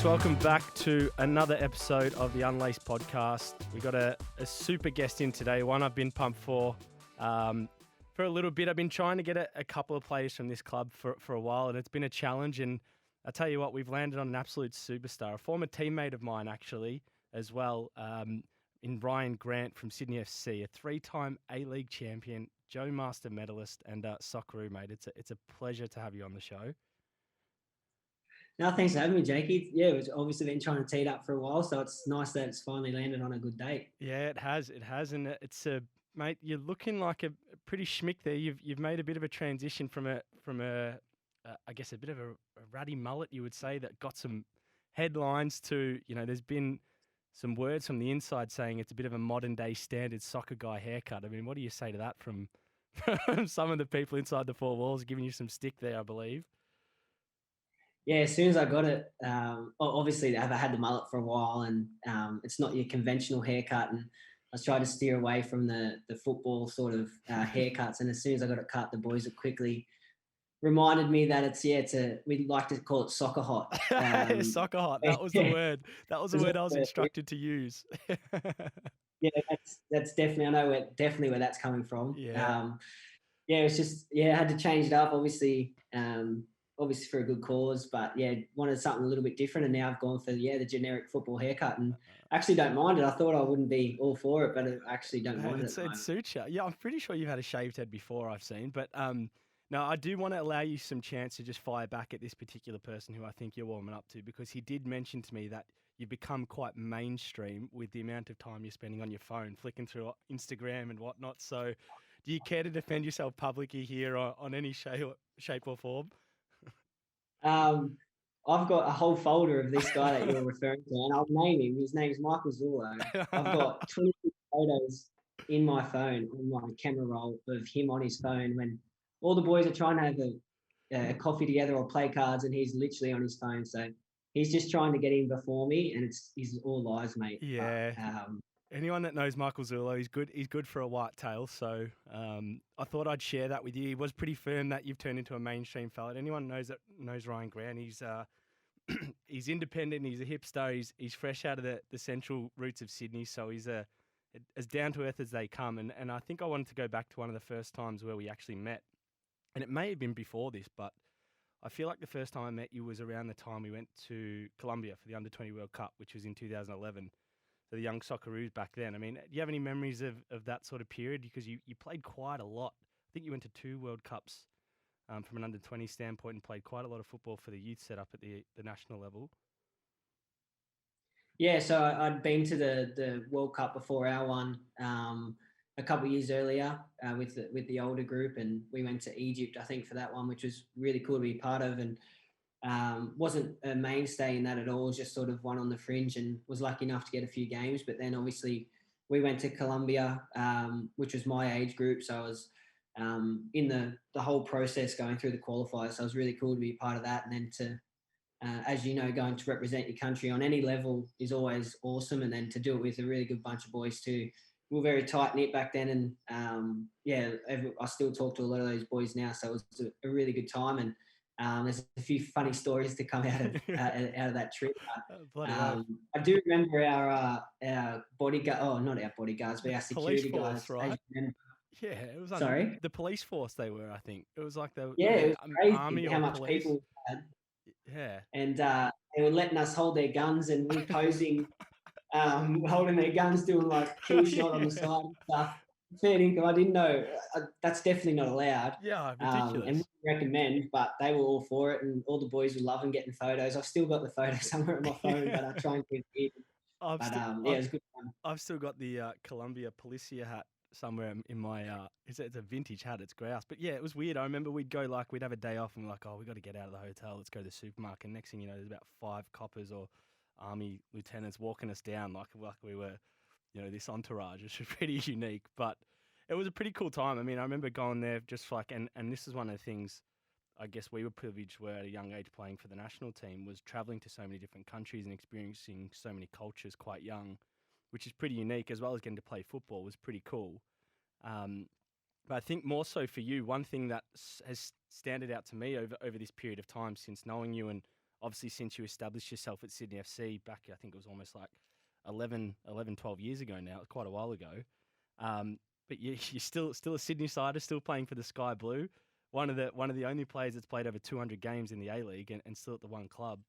folks, welcome back to another episode of the Unlaced podcast. We've got a super guest in today, one I've been pumped for a little bit. I've been trying to get a couple of players from this club for a while, and it's been a challenge. And I tell you what, we've landed on an absolute superstar, a former teammate of mine actually as well, in Rhyan Grant from Sydney FC, a three-time A-League champion, Marston Medalist and Socceroo, mate. It's a pleasure to have you on the show. No, thanks for having me, Jakey. Yeah, we've obviously been trying to tee it up for a while, so it's nice that it's finally landed on a good date. Yeah, it has, and it's mate. You're looking like a pretty schmick there. You've made a bit of a transition from a I guess a bit of a ratty mullet, you would say, that got some headlines to, there's been some words from the inside saying it's a bit of a modern day standard soccer guy haircut. I mean, what do you say to that from some of the people inside the four walls giving you some stick there, I believe? Yeah, as soon as I got it, obviously I've had the mullet for a while, and it's not your conventional haircut, and I was trying to steer away from the football sort of haircuts, and as soon as I got it cut, the boys had quickly reminded me that we like to call it soccer hot. Soccer hot, that was the word. That was the word I was instructed to use. Yeah, that's definitely, I know definitely where that's coming from. Yeah. It's just, I had to change it up, obviously for a good cause, but wanted something a little bit different, and now I've gone for the generic football haircut, and actually don't mind it. I thought I wouldn't be all for it, but I actually don't mind it. It suits you. Yeah, I'm pretty sure you've had a shaved head before, I've seen, but no, I do want to allow you some chance to just fire back at this particular person who I think you're warming up to, because he did mention to me that you've become quite mainstream with the amount of time you're spending on your phone, flicking through Instagram and whatnot. So do you care to defend yourself publicly here on any shape or form? I've got a whole folder of this guy that you're referring to, and I'll name him. His name's Michael Zullo. I've got 26 photos in my phone, on my camera roll, of him on his phone when all the boys are trying to have a coffee together or play cards, and he's literally on his phone. So he's just trying to get in before me, and he's all lies, mate. Yeah. But, anyone that knows Michael Zullo, he's good for a white tail. So I thought I'd share that with you. He was pretty firm that you've turned into a mainstream fella. Anyone knows Rhyan Grant, he's he's independent, he's a hipster, he's fresh out of the central roots of Sydney, so he's as down to earth as they come. And I think I wanted to go back to one of the first times where we actually met. And it may have been before this, but I feel like the first time I met you was around the time we went to Colombia for the Under-20 World Cup, which was in 2011. So the young Socceroos back then. I mean, do you have any memories of that sort of period? Because you played quite a lot. I think you went to 2 World Cups from an Under-20 standpoint and played quite a lot of football for the youth setup at the national level. Yeah, so I'd been to the World Cup before our one a couple of years earlier with the older group, and we went to Egypt, I think, for that one, which was really cool to be part of, and wasn't a mainstay in that at all, just sort of one on the fringe, and was lucky enough to get a few games. But then obviously we went to Colombia, which was my age group, so I was in the whole process going through the qualifiers, so it was really cool to be part of that. And then to as you know, going to represent your country on any level is always awesome, and then to do it with a really good bunch of boys too. We were very tight-knit back then, and I still talk to a lot of those boys now, so it was a really good time. And there's a few funny stories to come out of that trip. I do remember our bodyguard, not our bodyguards, but our security guys. Right? Yeah, it was sorry, the police force. They were, I think, it was like the it was crazy army how or much police. people had. Yeah, and they were letting us hold their guns, and we posing, holding their guns, doing like kill shot on the side and stuff. Fair dinkum, I didn't know. That's definitely not allowed. Yeah, ridiculous. And we recommend, but they were all for it, and all the boys were loving getting photos. I've still got the photo somewhere on my phone, but I try and keep it. It was good fun. I've still got the Columbia Policia hat somewhere in my it's a vintage hat, it's grouse, but yeah, it was weird. I remember we'd have a day off and we're like, oh, we got to get out of the hotel, let's go to the supermarket. Next thing you know, there's about 5 coppers or army lieutenants walking us down like we were, this entourage, which was pretty unique, but it was a pretty cool time. I mean, I remember going there just like, and this is one of the things I guess we were privileged were at a young age playing for the national team, was traveling to so many different countries and experiencing so many cultures quite young, which is pretty unique, as well as getting to play football was pretty cool. But I think more so for you, one thing that has standed out to me over this period of time since knowing you, and obviously since you established yourself at Sydney FC back, I think it was almost like 12 years ago now, quite a while ago. But you're still a Sydney sider, still playing for the Sky Blue. One of the only players that's played over 200 games in the A League and still at the one club.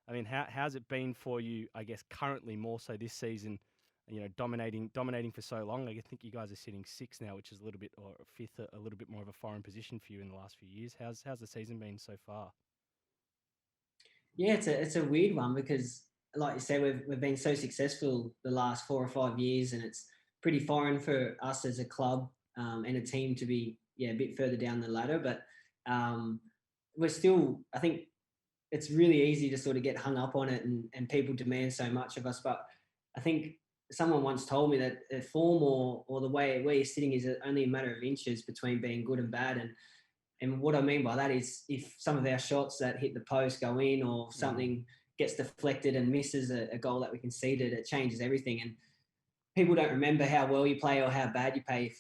I mean, how's it been for you? I guess currently more so this season. Dominating for so long. I think you guys are sitting sixth now, which is a little bit, or fifth, a little bit more of a foreign position for you in the last few years. How's the season been so far? Yeah, it's a weird one because, like you said, we've been so successful the last 4 or 5 years, and it's pretty foreign for us as a club and a team to be a bit further down the ladder. But we're still, I think, it's really easy to sort of get hung up on it, and people demand so much of us. But I think someone once told me that the form or the way where you're sitting is only a matter of inches between being good and bad. And what I mean by that is if some of our shots that hit the post go in, or something gets deflected and misses a goal that we conceded, it changes everything. And people don't remember how well you play or how bad you play,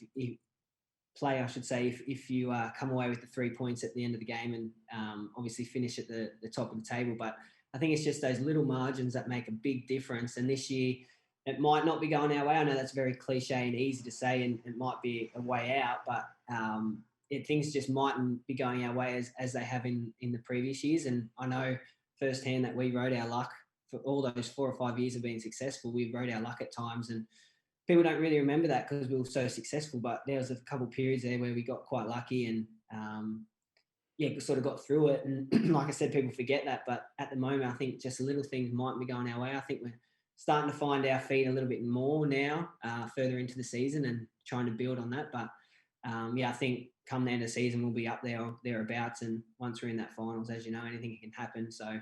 I should say, if you come away with the 3 points at the end of the game and obviously finish at the top of the table. But I think it's just those little margins that make a big difference. And this year, it might not be going our way. I know that's very cliche and easy to say, and it might be a way out, but things just mightn't be going our way as they have in the previous years. And I know firsthand that we rode our luck for all those 4 or 5 years of being successful. We rode our luck at times, and people don't really remember that because we were so successful. But there was a couple of periods there where we got quite lucky and sort of got through it. And like I said, people forget that. But at the moment, I think just little things might be going our way. I think we're starting to find our feet a little bit more now, further into the season, and trying to build on that. But I think come the end of the season, we'll be up there or thereabouts. And once we're in that finals, as you know, anything can happen. So,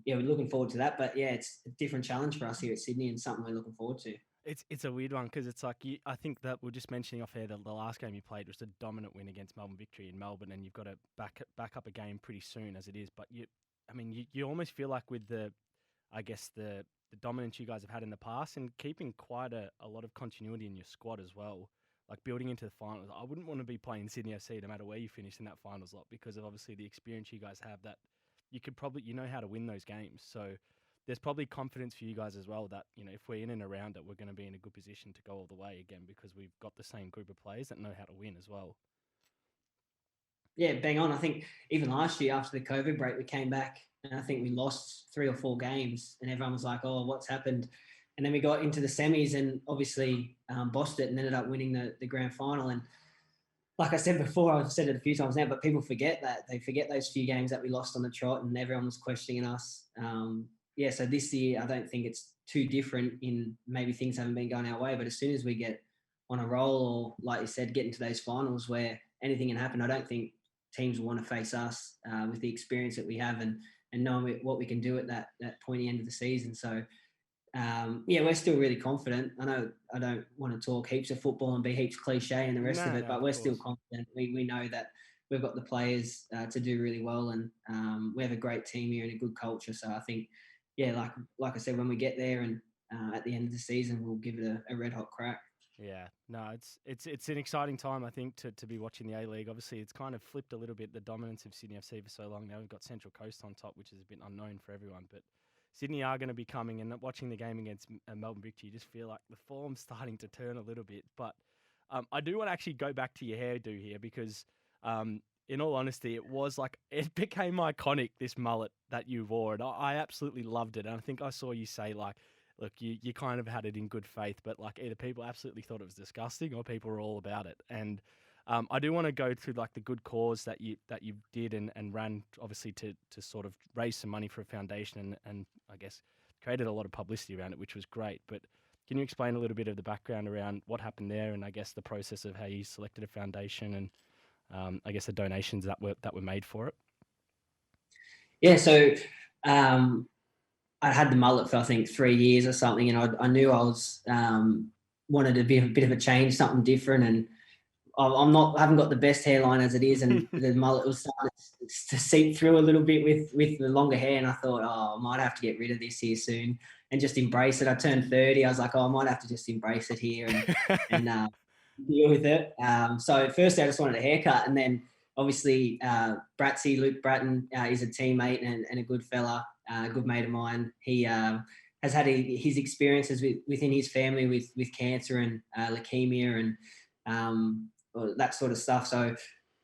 we're looking forward to that. But it's a different challenge for us here at Sydney, and something we're looking forward to. It's a weird one because it's like I think that we're just mentioning off air that the last game you played was a dominant win against Melbourne Victory in Melbourne, and you've got to back up a game pretty soon as it is. But you almost feel like with the dominance you guys have had in the past and keeping quite a lot of continuity in your squad as well, like building into the finals. I wouldn't want to be playing Sydney FC no matter where you finish in that finals lot, because of obviously the experience you guys have, that you could probably, know how to win those games. So there's probably confidence for you guys as well that, if we're in and around it, we're going to be in a good position to go all the way again, because we've got the same group of players that know how to win as well. Yeah, bang on. I think even last year after the COVID break, we came back and I think we lost 3 or 4 games, and everyone was like, oh, what's happened? And then we got into the semis and obviously bossed it and ended up winning the grand final. And like I said before, I've said it a few times now, but people forget that. They forget those few games that we lost on the trot and everyone was questioning us. So this year, I don't think it's too different in maybe things haven't been going our way, but as soon as we get on a roll, or like you said, get into those finals where anything can happen, I don't think teams will want to face us with the experience that we have and knowing what we can do at that pointy end of the season. So, we're still really confident. I know I don't want to talk heaps of football and be heaps cliche and the rest of it, but we're still confident. We know that we've got the players to do really well, and we have a great team here and a good culture. So I think, like I said, when we get there and at the end of the season, we'll give it a red hot crack. Yeah, no, it's an exciting time, I think, to be watching the A-League. Obviously, it's kind of flipped a little bit, the dominance of Sydney FC for so long. Now we've got Central Coast on top, which is a bit unknown for everyone. But Sydney are going to be coming, and watching the game against Melbourne Victory, you just feel like the form's starting to turn a little bit. But I do want to actually go back to your hairdo here because, in all honesty, it became iconic, this mullet that you wore. And I absolutely loved it. And I think I saw you say, like, look, you kind of had it in good faith, but like either people absolutely thought it was disgusting or people were all about it. And I do want to go through like the good cause that you did and ran, obviously to sort of raise some money for a foundation and I guess created a lot of publicity around it, which was great. But can you explain a little bit of the background around what happened there, and I guess the process of how you selected a foundation and I guess the donations that were made for it? Yeah, so I had the mullet for I think 3 years or something, and I knew I was wanted to be a bit of a change, something different, and I haven't got the best hairline as it is, and the mullet was starting to seep through a little bit with the longer hair, and I thought, I might have to get rid of this here soon and just embrace it. I turned 30, I was like, I might have to just embrace it here and deal with it. So firstly, I just wanted a haircut, and then obviously Bratsy, Luke Bratton, is a teammate and a good fella, a good mate of mine. He has had his experiences within his family with cancer and leukemia and that sort of stuff. So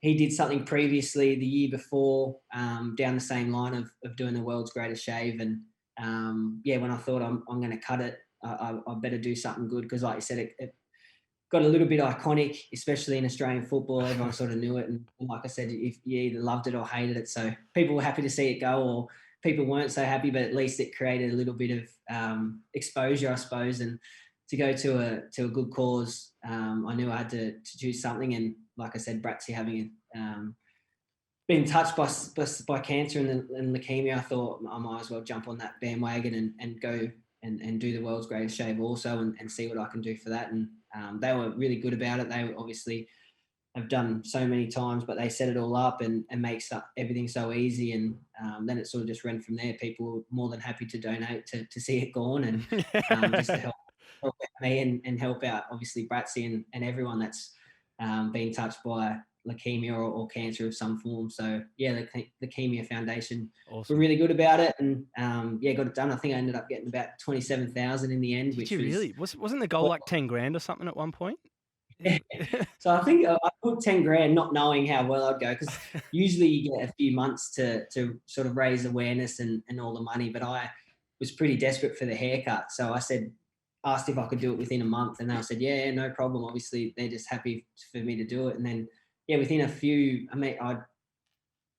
he did something previously the year before down the same line of doing the world's greatest shave. And yeah, when I thought I'm going to cut it, I better do something good because, like you said, it got a little bit iconic, especially in Australian football. Everyone sort of knew it, and like I said, if you either loved it or hated it. So people were happy to see it go, or people weren't so happy, but at least it created a little bit of exposure, I suppose. And to go to a good cause, I knew I had to choose something. And like I said, Bratsy having been touched by cancer and leukemia, I thought I might as well jump on that bandwagon and go and do the world's greatest shave also and see what I can do for that. And they were really good about it. They obviously have done so many times, but they set it all up and makes everything so easy. And then it sort of just ran from there. People were more than happy to donate to see it gone and just to help out me and help out obviously Bratsy and everyone that's been touched by leukemia or cancer of some form. So yeah, the Leukemia Foundation Awesome. were really good about it, and yeah, got it done. I think I ended up getting about 27,000 in the end. Did which you was really? Wasn't the goal like 10 grand or something at one point? yeah. So I think I put 10 grand, not knowing how well I'd go, because usually you get a few months to sort of raise awareness and all the money. But I was pretty desperate for the haircut, so I asked if I could do it within a month, and they said, yeah, no problem. Obviously, they're just happy for me to do it, and then yeah, within a few, I mean, I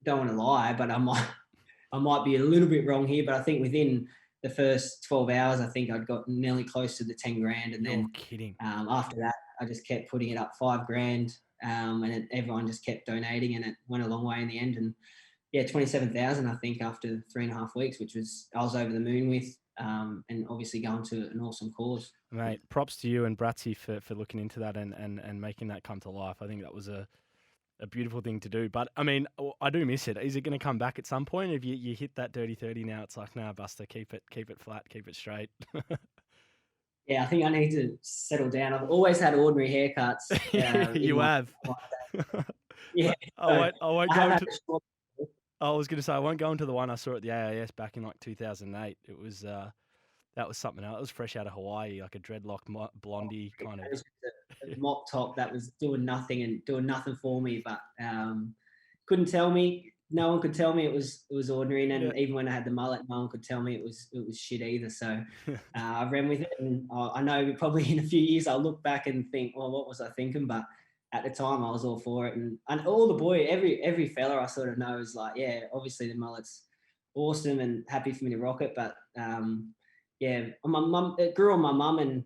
don't want to lie, but I might be a little bit wrong here, but I think within the first 12 hours, I think I'd got nearly close to the 10 grand. And You're then kidding. after that, I just kept putting it up 5 grand, and everyone just kept donating, and it went a long way in the end. And yeah, 27,000, I think, after 3.5 weeks, which I was over the moon with, and obviously going to an awesome cause. Mate, props to you and Bratsy for looking into that and making that come to life. I think that was a beautiful thing to do. But I mean, I do miss it. Is it going to come back at some point? If you hit that dirty 30 now, it's like, nah, Buster, keep it flat, keep it straight. Yeah, I think I need to settle down. I've always had ordinary haircuts. You have. Yeah, I won't go into. short. I was going to say I won't go into the one I saw at the AIS back in like 2008. It was that was something else. It was fresh out of Hawaii, like a dreadlock blondie kind of. A mop top that was doing nothing for me, but couldn't tell me. No one could tell me it was ordinary, and even when I had the mullet, no one could tell me it was shit either. So I ran with it, and I know probably in a few years I'll look back and think, well, what was I thinking? But at the time, I was all for it, and all the every fella I sort of know is like, yeah, obviously the mullet's awesome and happy for me to rock it, but yeah, my mum, it grew on my mum and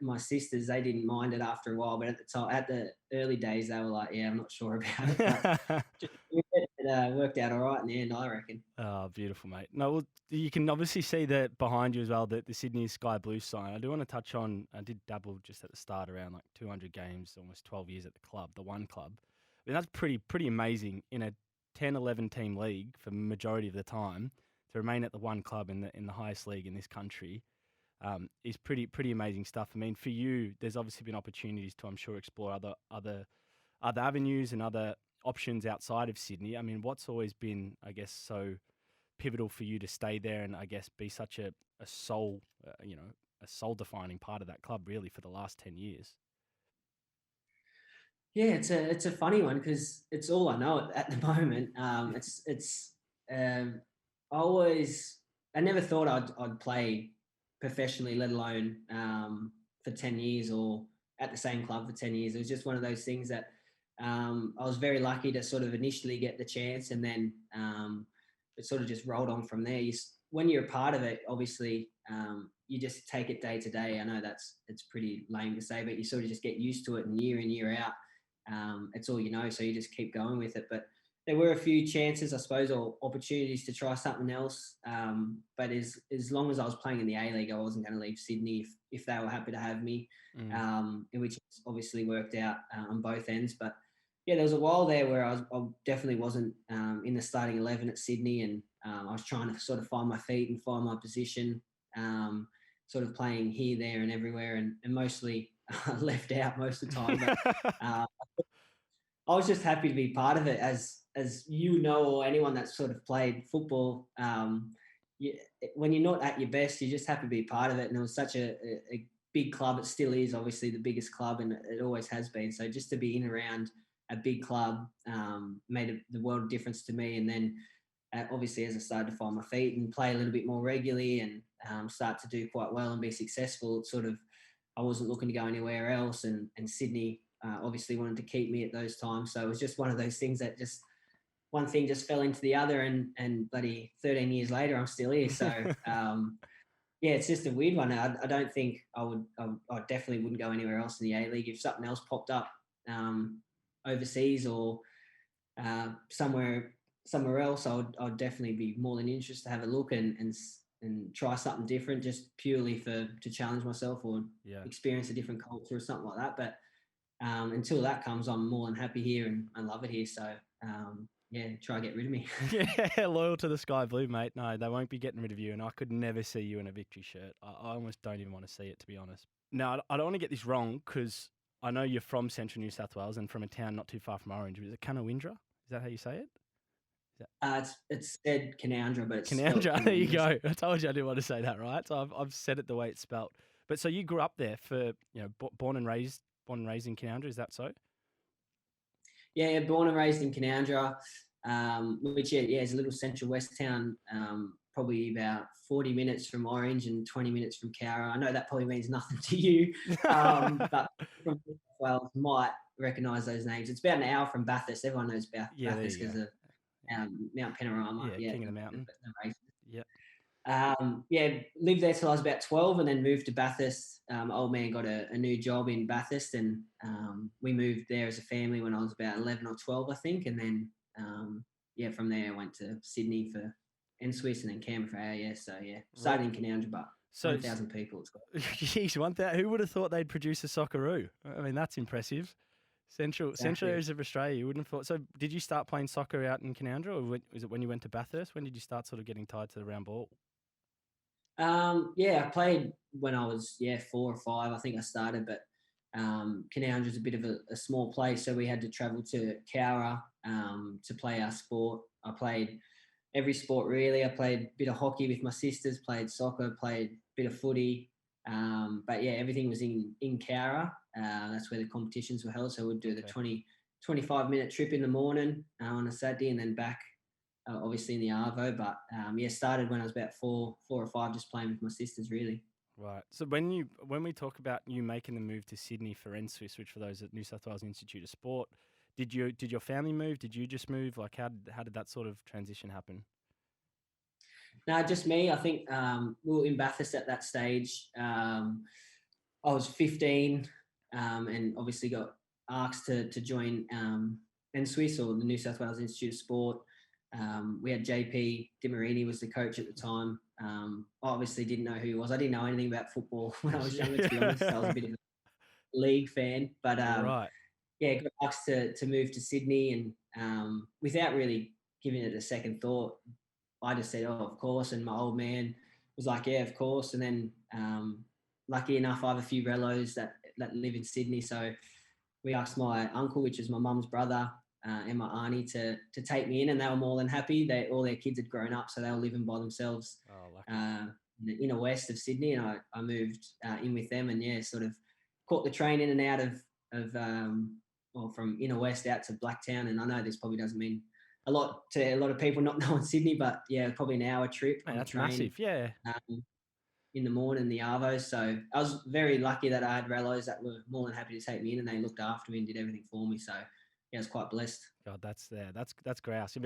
my sisters. They didn't mind it after a while, but at the time, at the early days, they were like, "Yeah, I'm not sure about it." But it worked out all right in the end, I reckon. Oh, beautiful, mate. No, well, you can obviously see that behind you as well, the Sydney Sky Blue sign. I do want to touch on. I did dabble just at the start, around like 200 games, almost 12 years at the club, the one club. I mean, that's pretty amazing in a 10, 11 team league for the majority of the time. To remain at the one club in the highest league in this country is pretty amazing stuff. I mean, for you, there's obviously been opportunities to, I'm sure, explore other avenues and other options outside of Sydney. I mean, what's always been, I guess, so pivotal for you to stay there and I guess be such a soul, a soul defining part of that club really for the last 10 years? Yeah, it's a funny one because it's all I know at the moment. It's always I never thought I'd play professionally, let alone for 10 years or at the same club for 10 years. It was just one of those things that I was very lucky to sort of initially get the chance, and then it sort of just rolled on from there. When you're a part of it, obviously, you just take it day to day. I know it's pretty lame to say, but you sort of just get used to it, and year in year out, it's all you know. So you just keep going with it. But there were a few chances, I suppose, or opportunities to try something else. But as long as I was playing in the A League, I wasn't going to leave Sydney if they were happy to have me, in which obviously worked out on both ends. But yeah, there was a while there where I definitely wasn't in the starting 11 at Sydney, and I was trying to sort of find my feet and find my position, sort of playing here, there, and everywhere, and mostly left out most of the time. But I was just happy to be part of it, as you know, or anyone that's sort of played football. You, when you're not at your best, you just happy to be part of it. And it was such a big club. It still is obviously the biggest club, and it always has been. So just to be in around a big club made the world of difference to me. And then obviously, as I started to find my feet and play a little bit more regularly and start to do quite well and be successful, it sort of, I wasn't looking to go anywhere else. And Sydney obviously wanted to keep me at those times. So it was just one of those things that just, one thing just fell into the other, and bloody 13 years later, I'm still here. So yeah, it's just a weird one. I don't think I definitely wouldn't go anywhere else in the A League if something else popped up overseas or somewhere else. I'd definitely be more than interested to have a look and try something different, just purely to challenge myself or experience a different culture or something like that. But until that comes, I'm more than happy here and I love it here. So yeah, try to get rid of me. Yeah, loyal to the Sky Blue, mate. No, they won't be getting rid of you, and I could never see you in a Victory shirt. I almost don't even want to see it, to be honest. Now, I don't want to get this wrong because I know you're from Central New South Wales and from a town not too far from Orange. Is it Canowindra? Is that how you say it? It's said Canowindra, but it's Canowindra. There you go. I told you I didn't want to say that, right? So I've said it the way it's spelt. But so you grew up there for, born and raised in Canowindra. Is that so? Yeah, born and raised in Canowindra, which is a little central west town, probably about 40 minutes from Orange and 20 minutes from Cowra. I know that probably means nothing to you, but from Wales might recognise those names. It's about an hour from Bathurst. Everyone knows Bathurst because of Mount Panorama. Yeah, King of the Mountain. Lived there till I was about 12 and then moved to Bathurst. Old man got a new job in Bathurst, and we moved there as a family when I was about 11 or 12, I think. And then, from there I went to Sydney for N-Swiss and then Canberra for AIS. So, started in Canowindra, but 1,000 people. Geez, 1,000. Who would have thought they'd produce a Socceroo? I mean, that's impressive. Central areas of Australia, you wouldn't have thought. So did you start playing soccer out in Canowindra, or was it when you went to Bathurst? When did you start sort of getting tied to the round ball? I played when I was 4 or 5. I think I started, but Canowindra is a bit of a small place, so we had to travel to Cowra to play our sport. I played every sport really. I played a bit of hockey with my sisters, played soccer, played a bit of footy. But everything was in Cowra. That's where the competitions were held. So we'd do the 25-minute trip in the morning on a Saturday and then back obviously in the Arvo. But started when I was about 4 or 5, just playing with my sisters really. Right. So when we talk about you making the move to Sydney for N-Swiss, which for those at New South Wales Institute of Sport, did your family move? Did you just move? Like how did that sort of transition happen? No, just me. I think we were in Bathurst at that stage. I was 15 and obviously got asked to join N-Swiss, or the New South Wales Institute of Sport. We had JP Dimarini was the coach at the time. I obviously didn't know who he was. I didn't know anything about football when I was younger, to be honest. I was a bit of a league fan. But got asked to move to Sydney, and without really giving it a second thought, I just said, oh, of course. And my old man was like, yeah, of course. And then lucky enough, I have a few relos that live in Sydney. So we asked my uncle, which is my mum's brother, and my auntie to take me in, and they were more than happy. All their kids had grown up, so they were living by themselves in the inner west of Sydney. And I moved in with them, and sort of caught the train in and out of from inner west out to Blacktown. And I know this probably doesn't mean a lot to a lot of people not knowing Sydney, but probably an hour trip. Man, that's massive, yeah. In the morning, the Arvos. So I was very lucky that I had relos that were more than happy to take me in, and they looked after me and did everything for me. So I was quite blessed. God, that's grouse.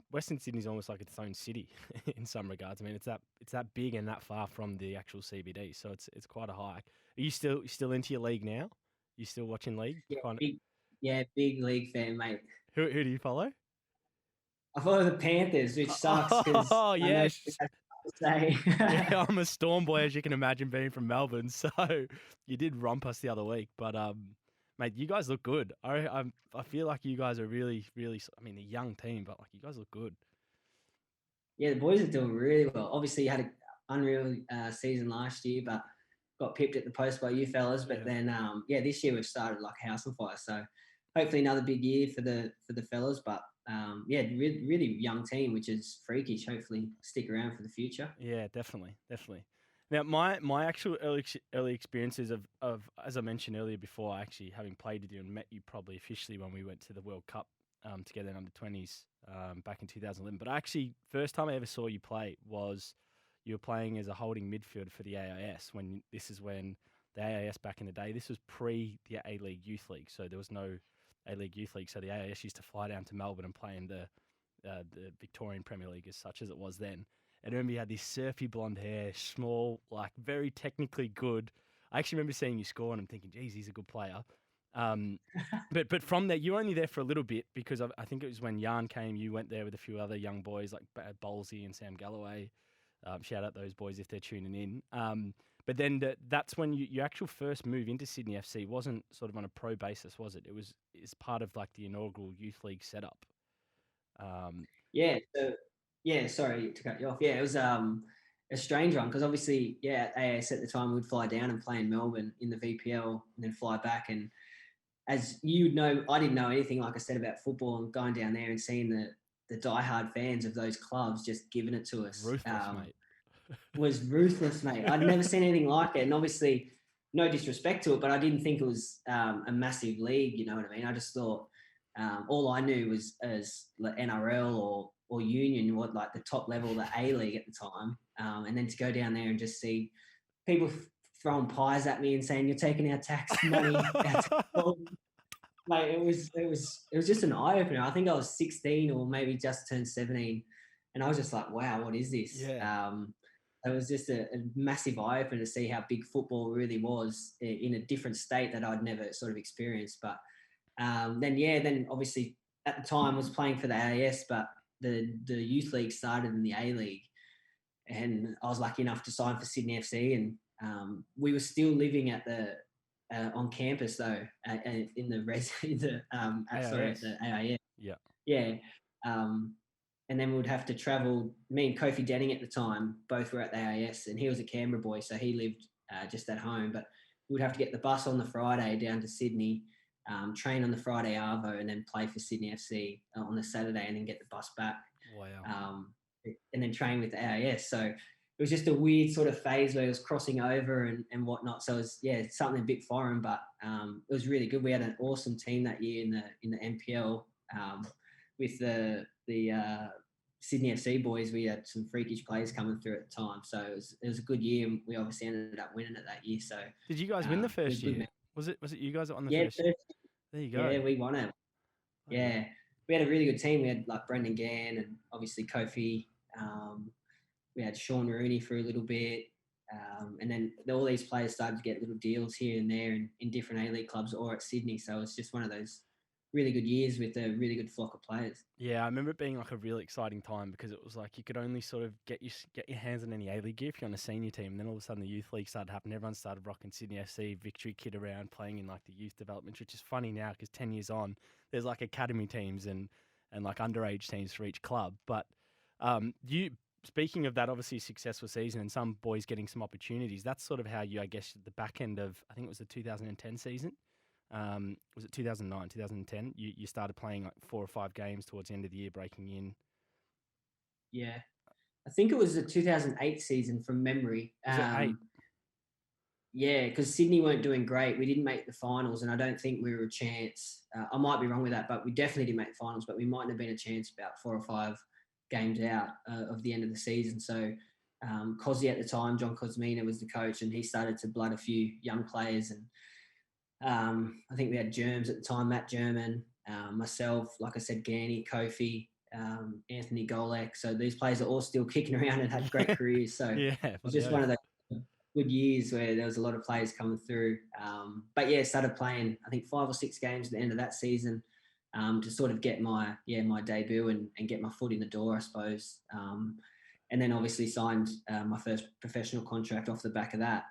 Western Sydney's almost like its own city in some regards. I mean, it's that big and that far from the actual CBD, so it's quite a hike. Are you still into your league now? You still watching league? Big league fan, mate. Who do you follow? I follow the Panthers, which sucks. Oh, yes. Yeah, I'm a Storm boy, as you can imagine, being from Melbourne. So you did romp us the other week. But, mate, you guys look good. I feel like you guys are really, really, I mean, a young team, but, like, you guys look good. Yeah, the boys are doing really well. Obviously, you had an unreal season last year, but got pipped at the post by you fellas. But then, this year we've started like a house on fire. So hopefully another big year for the fellas. But yeah, really young team, which is freakish. Hopefully stick around for the future. Yeah, definitely, definitely. Now, my actual early experiences of as I mentioned earlier before, actually having played with you and met you probably officially when we went to the World Cup together in under 20s back in 2011. But actually, first time I ever saw you play was you were playing as a holding midfielder for the AIS. This is when the AIS back in the day. This was pre the A League Youth League, so there was no A League Youth League. So the AIS used to fly down to Melbourne and play in the Victorian Premier League as such as it was then. And I remember you had this surfy blonde hair, small, like very technically good. I actually remember seeing you score and I'm thinking, geez, he's a good player. But from there, you were only there for a little bit because I think it was when Jan came, you went there with a few other young boys like Bowlesy and Sam Galloway. Shout out those boys if they're tuning in. But then that's when your actual first move into Sydney FC wasn't sort of on a pro basis, was it? It's part of like the inaugural youth league setup. Yeah. So yeah, sorry to cut you off. Yeah, it was a strange one because obviously, yeah, at AS at the time we'd fly down and play in Melbourne in the VPL and then fly back. And as you know, I didn't know anything, like I said, about football, and going down there and seeing the diehard fans of those clubs just giving it to us. Ruthless, mate. Was ruthless, mate. I'd never seen anything like it. And obviously, no disrespect to it, but I didn't think it was a massive league. You know what I mean? I just thought all I knew was as like NRL or Union, what like the top level, the A League at the time. And then to go down there and just see people throwing pies at me and saying you're taking our tax money. Like it was just an eye opener. I think I was 16 or maybe just turned 17, and I was just like, wow, what is this? Yeah. It was just a massive eye opener to see how big football really was in a different state that I'd never sort of experienced. But then obviously at the time I was playing for the AIS, but the youth league started in the A League, and I was lucky enough to sign for Sydney FC, and we were still living at the on campus though, in the the AIS. Yeah. Yeah. And then we would have to travel. Me and Kofi Denning at the time both were at the AIS, and he was a Canberra boy, so he lived just at home. But we would have to get the bus on the Friday down to Sydney, train on the Friday Arvo, and then play for Sydney FC on the Saturday, and then get the bus back. Wow. And then train with the AIS. So it was just a weird sort of phase where it was crossing over and whatnot. So it was, yeah, something a bit foreign, but it was really good. We had an awesome team that year in the NPL with the Sydney FC boys. We had some freakish players coming through at the time. So it was a good year, and we obviously ended up winning it that year. So did you guys win the first year? Was it you guys that won the first year? There you go. Yeah, we won it. Yeah. We had a really good team. We had like Brendan Gann and obviously Kofi. We had Sean Rooney for a little bit. And then all these players started to get little deals here and there in different A-League clubs or at Sydney. So it's just one of those really good years with a really good flock of players. Yeah, I remember it being like a really exciting time because it was like you could only sort of get your hands on any A-League gear if you're on a senior team. And then all of a sudden the youth league started happening. Everyone started rocking Sydney FC, Victory kit around, playing in like the youth development, which is funny now because 10 years on, there's like academy teams and like underage teams for each club. But speaking of that, obviously successful season and some boys getting some opportunities, that's sort of how you, I guess, the back end of, I think it was the 2010 season. Was it 2009, 2010? You started playing like 4 or 5 games towards the end of the year, breaking in. Yeah. I think it was the 2008 season from memory. Was it 8? Yeah, because Sydney weren't doing great. We didn't make the finals, and I don't think we were a chance. I might be wrong with that, but we definitely didn't make the finals, but we mightn't have been a chance about 4 or 5 games out of the end of the season. So Cosy at the time, John Cosmina was the coach, and he started to blood a few young players. And I think we had Germs at the time, Matt German, myself, like I said, Ganny, Kofi, Anthony Golek. So these players are all still kicking around and had great careers. So yeah, it was just one of those good years where there was a lot of players coming through. But yeah, started playing, I think 5 or 6 games at the end of that season to sort of get my debut and get my foot in the door, I suppose. And then obviously signed my first professional contract off the back of that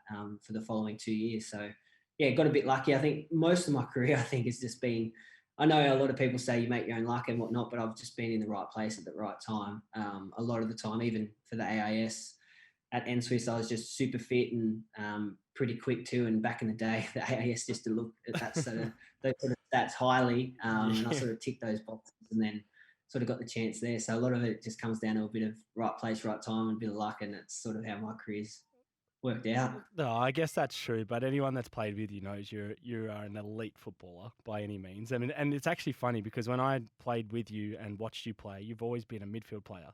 for the following 2 years. So yeah, got a bit lucky. I think most of my career, I think, has just been, I know a lot of people say you make your own luck and whatnot, but I've just been in the right place at the right time. A lot of the time, even for the AIS at N-Swiss, I was just super fit and pretty quick too. And back in the day, the AIS just to look at that sort of those sort of stats highly, and I Yeah. sort of ticked those boxes, and then sort of got the chance there. So a lot of it just comes down to a bit of right place, right time, and a bit of luck, and it's sort of how my career's worked out. No, I guess that's true. But anyone that's played with you knows you are an elite footballer by any means. I mean, and it's actually funny because when I played with you and watched you play, you've always been a midfield player,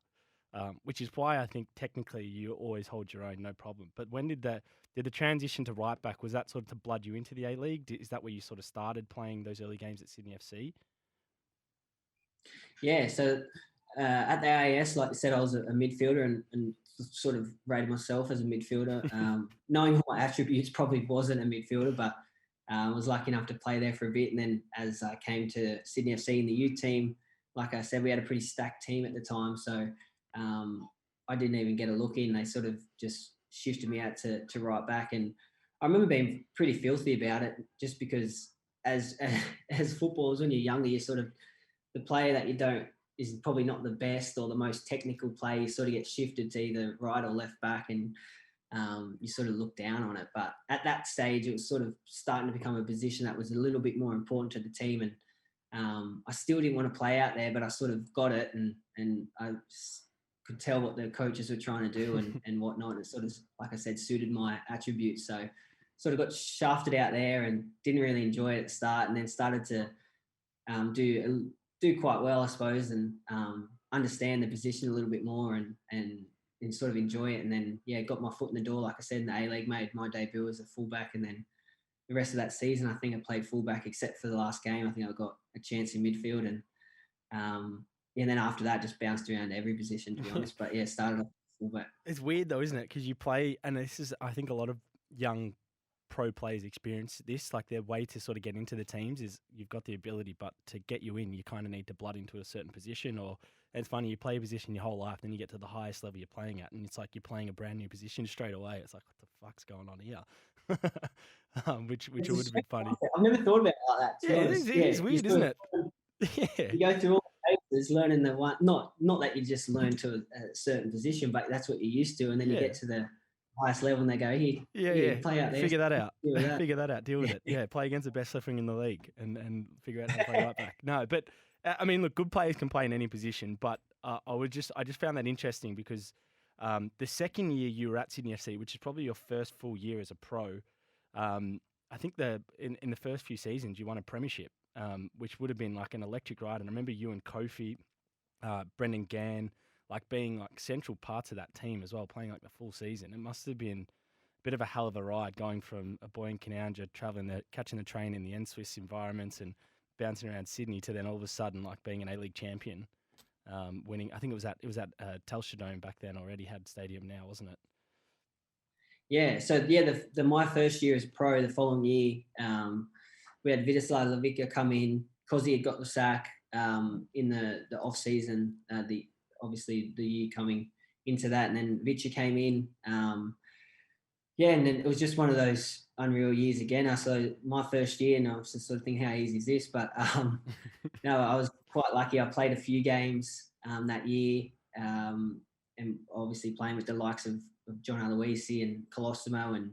which is why I think technically you always hold your own, no problem. But when did the transition to right back, was that sort of to blood you into the A League? Is that where you sort of started playing those early games at Sydney FC? Yeah, so at the AAS, like you said, I was a midfielder and sort of rated myself as a midfielder. Knowing my attributes, probably wasn't a midfielder, but I was lucky enough to play there for a bit. And then as I came to Sydney FC in the youth team, like I said, we had a pretty stacked team at the time. So I didn't even get a look in. They sort of just shifted me out to right back. And I remember being pretty filthy about it just because as as footballers, when you're younger, you sort of the player that you don't is probably not the best or the most technical player. You sort of get shifted to either right or left back, and you sort of look down on it. But at that stage, it was sort of starting to become a position that was a little bit more important to the team. And I still didn't want to play out there, but I sort of got it, and I could tell what the coaches were trying to do and whatnot. And it sort of, like I said, suited my attributes. So sort of got shafted out there and didn't really enjoy it at the start, and then started to do quite well, I suppose, and understand the position a little bit more and sort of enjoy it. And then got my foot in the door, like I said, in the A League, made my debut as a fullback, and then the rest of that season, I think I played fullback except for the last game. I think I got a chance in midfield, and then after that, just bounced around every position, to be honest. But started off fullback. It's weird though, isn't it? Because you play, and this is, I think, a lot of young pro players experience this. Like their way to sort of get into the teams is you've got the ability, but to get you in, you kind of need to blood into a certain position. Or it's funny, you play a position your whole life, then you get to the highest level you're playing at, and it's like you're playing a brand new position straight away. It's like, what the fuck's going on here? Which It's would have been funny. I've never thought about it like that, to be Yeah, honest. it is weird, isn't it? Yeah. You go through all the phases, learning the one, not that you just learn to a certain position, but that's what you're used to, and then you get to the highest level, and they go, here, play out there. Figure that out. Deal with that. Figure that out. Deal with it. Yeah, play against the best left wing in the league, and figure out how to play right back. No, but I mean, look, good players can play in any position, but I just found that interesting because the second year you were at Sydney FC, which is probably your first full year as a pro, I think in the first few seasons you won a premiership, which would have been like an electric ride. And I remember you and Kofi, Brendan Gann, like being like central parts of that team as well, playing like the full season. It must have been a bit of a hell of a ride going from a boy in Canowja, catching the train in the N-Swiss environments and bouncing around Sydney to then all of a sudden like being an A-League champion, winning. I think it was at Telstra Dome back then, already had stadium now, wasn't it? Yeah. So my first year as pro, the following year, we had Vidislav Levica come in because he had got the sack in the off season. Obviously the year coming into that, and then Vicha came in. And then it was just one of those unreal years again. So my first year, and I was just sort of thinking, how easy is this? But I was quite lucky. I played a few games that year, and obviously playing with the likes of John Aloisi and Colosimo and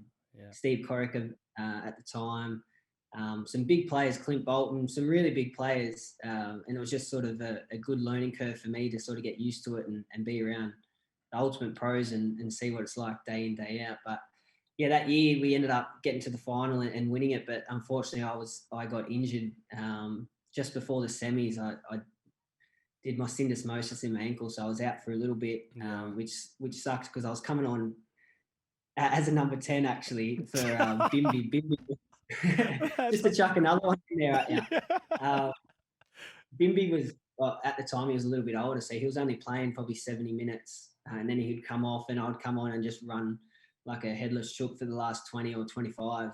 Steve Corica at the time. Some big players, Clint Bolton, some really big players. And it was just sort of a good learning curve for me to sort of get used to it and be around the ultimate pros and see what it's like day in, day out. But that year we ended up getting to the final and winning it. But unfortunately I got injured just before the semis. I did my syndesmosis in my ankle, so I was out for a little bit, which sucked because I was coming on as a number 10 actually for Bimby. Just to chuck another one in there right now. Bimby was, at the time he was a little bit older, so he was only playing probably 70 minutes, and then he'd come off and I'd come on and just run like a headless chook for the last 20 or 25.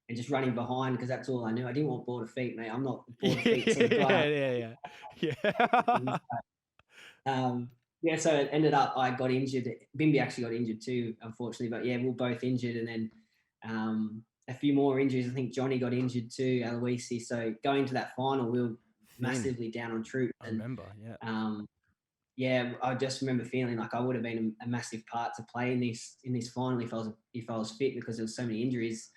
And just running behind because that's all I knew. I didn't want ball to feet, mate. I'm not ball to feet sort of guy. So it ended up I got injured. Bimby actually got injured too, unfortunately. But we were both injured, and then a few more injuries. I think Johnny got injured too, Aloisi. So going to that final, we were massively down on troops. I remember, I just remember feeling like I would have been a massive part to play in this final if I was fit, because there was so many injuries.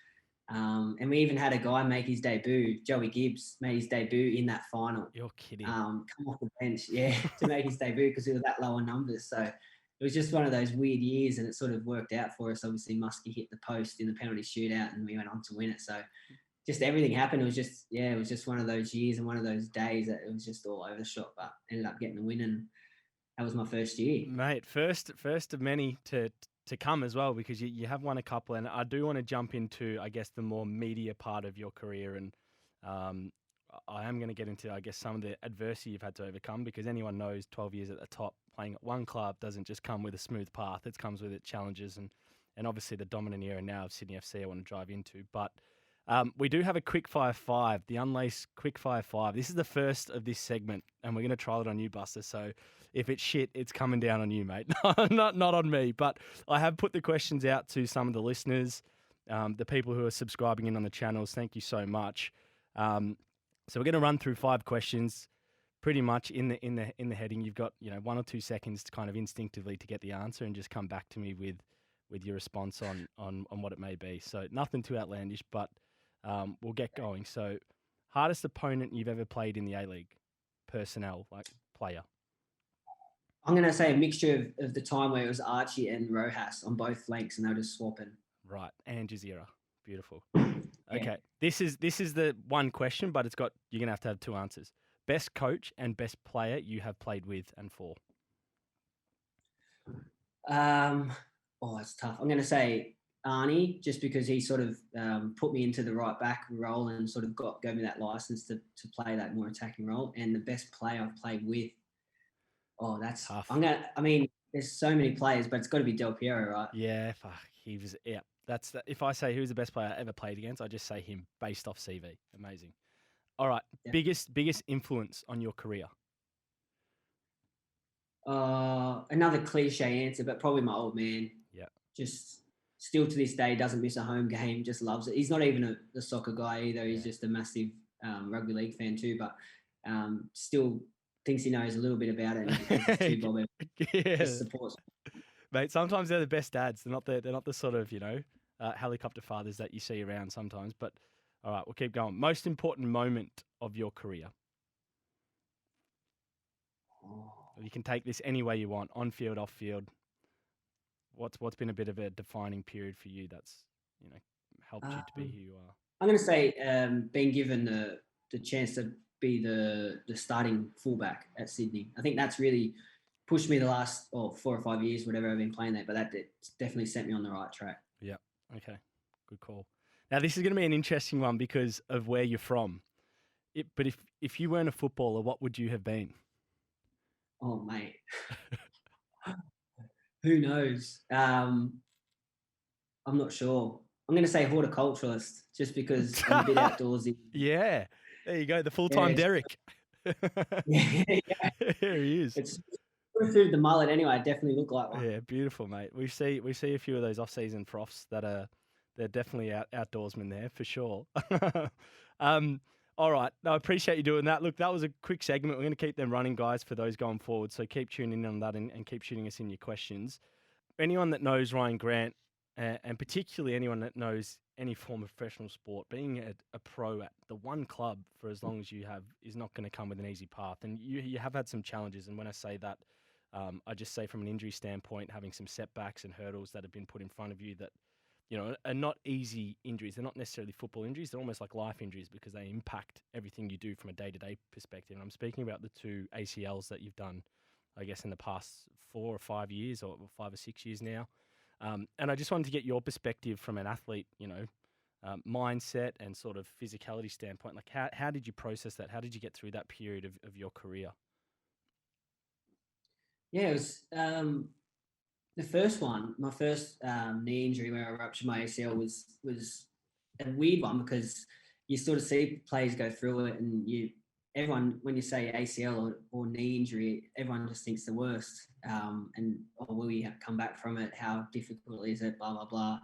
And we even had a guy make his debut. Joey Gibbs made his debut in that final. You're kidding. Come off the bench, to make his debut because we were that low on numbers. So it was just one of those weird years, and it sort of worked out for us. Obviously, Muskie hit the post in the penalty shootout, and we went on to win it. So just everything happened. It was just one of those years and one of those days that it was just all over the shop, but ended up getting the win, and that was my first year. Mate, first of many to come as well, because you have won a couple, and I do want to jump into, I guess, the more media part of your career, and I am going to get into, I guess, some of the adversity you've had to overcome, because anyone knows 12 years at the top playing at one club doesn't just come with a smooth path. It comes with its challenges, and obviously the dominant era now of Sydney FC I want to drive into. But we do have a quickfire 5, the Unlaced quickfire 5. This is the first of this segment, and we're going to trial it on you, Busta. So if it's shit, it's coming down on you, mate. not on me. But I have put the questions out to some of the listeners, the people who are subscribing in on the channels. Thank you so much. So we're going to run through 5 questions, pretty much in the heading. You've got 1 or 2 seconds to kind of instinctively to get the answer, and just come back to me with your response on what it may be. So nothing too outlandish, but we'll get going. So, hardest opponent you've ever played in the A-League, personnel, like player? I'm going to say a mixture of the time where it was Archie and Rojas on both flanks, and they were just swapping. Right, and Jazeera. Beautiful. Okay, this is the one question, but you're going to have 2 answers. Best coach and best player you have played with and for? It's tough. I'm going to say Arnie, just because he sort of put me into the right back role and sort of gave me that license to play that more attacking role. And the best player I've played with, that's tough. There's so many players, but it's got to be Del Piero, right? Yeah, fuck. He was, yeah. If I say who's the best player I ever played against, I just say him based off CV. Amazing. All right, yeah. Biggest influence on your career? Another cliche answer, but probably my old man. Yeah. Just still to this day doesn't miss a home game, just loves it. He's not even a soccer guy either. He's just a massive rugby league fan too, but still thinks he knows a little bit about it. And just supports. Mate, sometimes they're the best dads. They're not the sort of helicopter fathers that you see around sometimes. But all right, we'll keep going. Most important moment of your career? You can take this any way you want, on field, off field. What's been a bit of a defining period for you that's helped you to be who you are? I'm going to say being given the chance to be the starting fullback at Sydney. I think that's really pushed me the last 4 or 5 years, whatever I've been playing there. But that definitely set me on the right track. Yeah. Okay. Good call. Now this is going to be an interesting one because of where you're from. But if you weren't a footballer, what would you have been? Oh, mate. Who knows? I'm not sure. I'm going to say horticulturalist just because I'm a bit outdoorsy. Yeah. There you go. The full-time Derek. Yeah. There he is. It's through the mullet anyway. I definitely look like one. Yeah, beautiful, mate. We see a few of those off-season profs they're definitely outdoorsmen there for sure. All right. No, I appreciate you doing that. Look, that was a quick segment. We're going to keep them running, guys, for those going forward. So keep tuning in on that and keep shooting us in your questions. Anyone that knows Rhyan Grant, and particularly anyone that knows any form of professional sport, being a pro at the one club for as long as you have is not going to come with an easy path. And you have had some challenges. And when I say that, I just say from an injury standpoint, having some setbacks and hurdles that have been put in front of you that, are not easy injuries. They're not necessarily football injuries. They're almost like life injuries because they impact everything you do from a day-to-day perspective. And I'm speaking about the 2 ACLs that you've done, I guess, in the past 4 or 5 years or 5 or 6 years now. And I just wanted to get your perspective from an athlete, mindset and sort of physicality standpoint. Like, how did you process that? How did you get through that period of your career? Yeah, it was the first one. My first knee injury where I ruptured my ACL was a weird one because you sort of see players go through it, and everyone, when you say ACL or knee injury, everyone just thinks the worst. Will you come back from it? How difficult is it? Blah, blah, blah.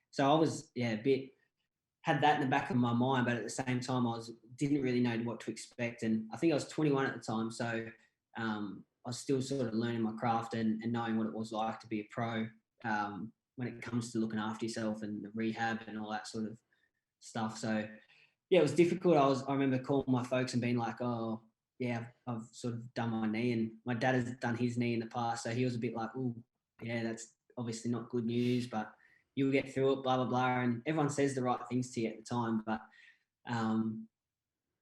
So I was, had that in the back of my mind, but at the same time, didn't really know what to expect. And I think I was 21 at the time. So I was still sort of learning my craft and knowing what it was like to be a pro when it comes to looking after yourself and the rehab and all that sort of stuff. So yeah, it was difficult. I remember calling my folks and being like, oh yeah, I've sort of done my knee, and my dad has done his knee in the past, so he was a bit like, oh yeah, that's obviously not good news, but you'll get through it, blah blah blah. And everyone says the right things to you at the time, but um,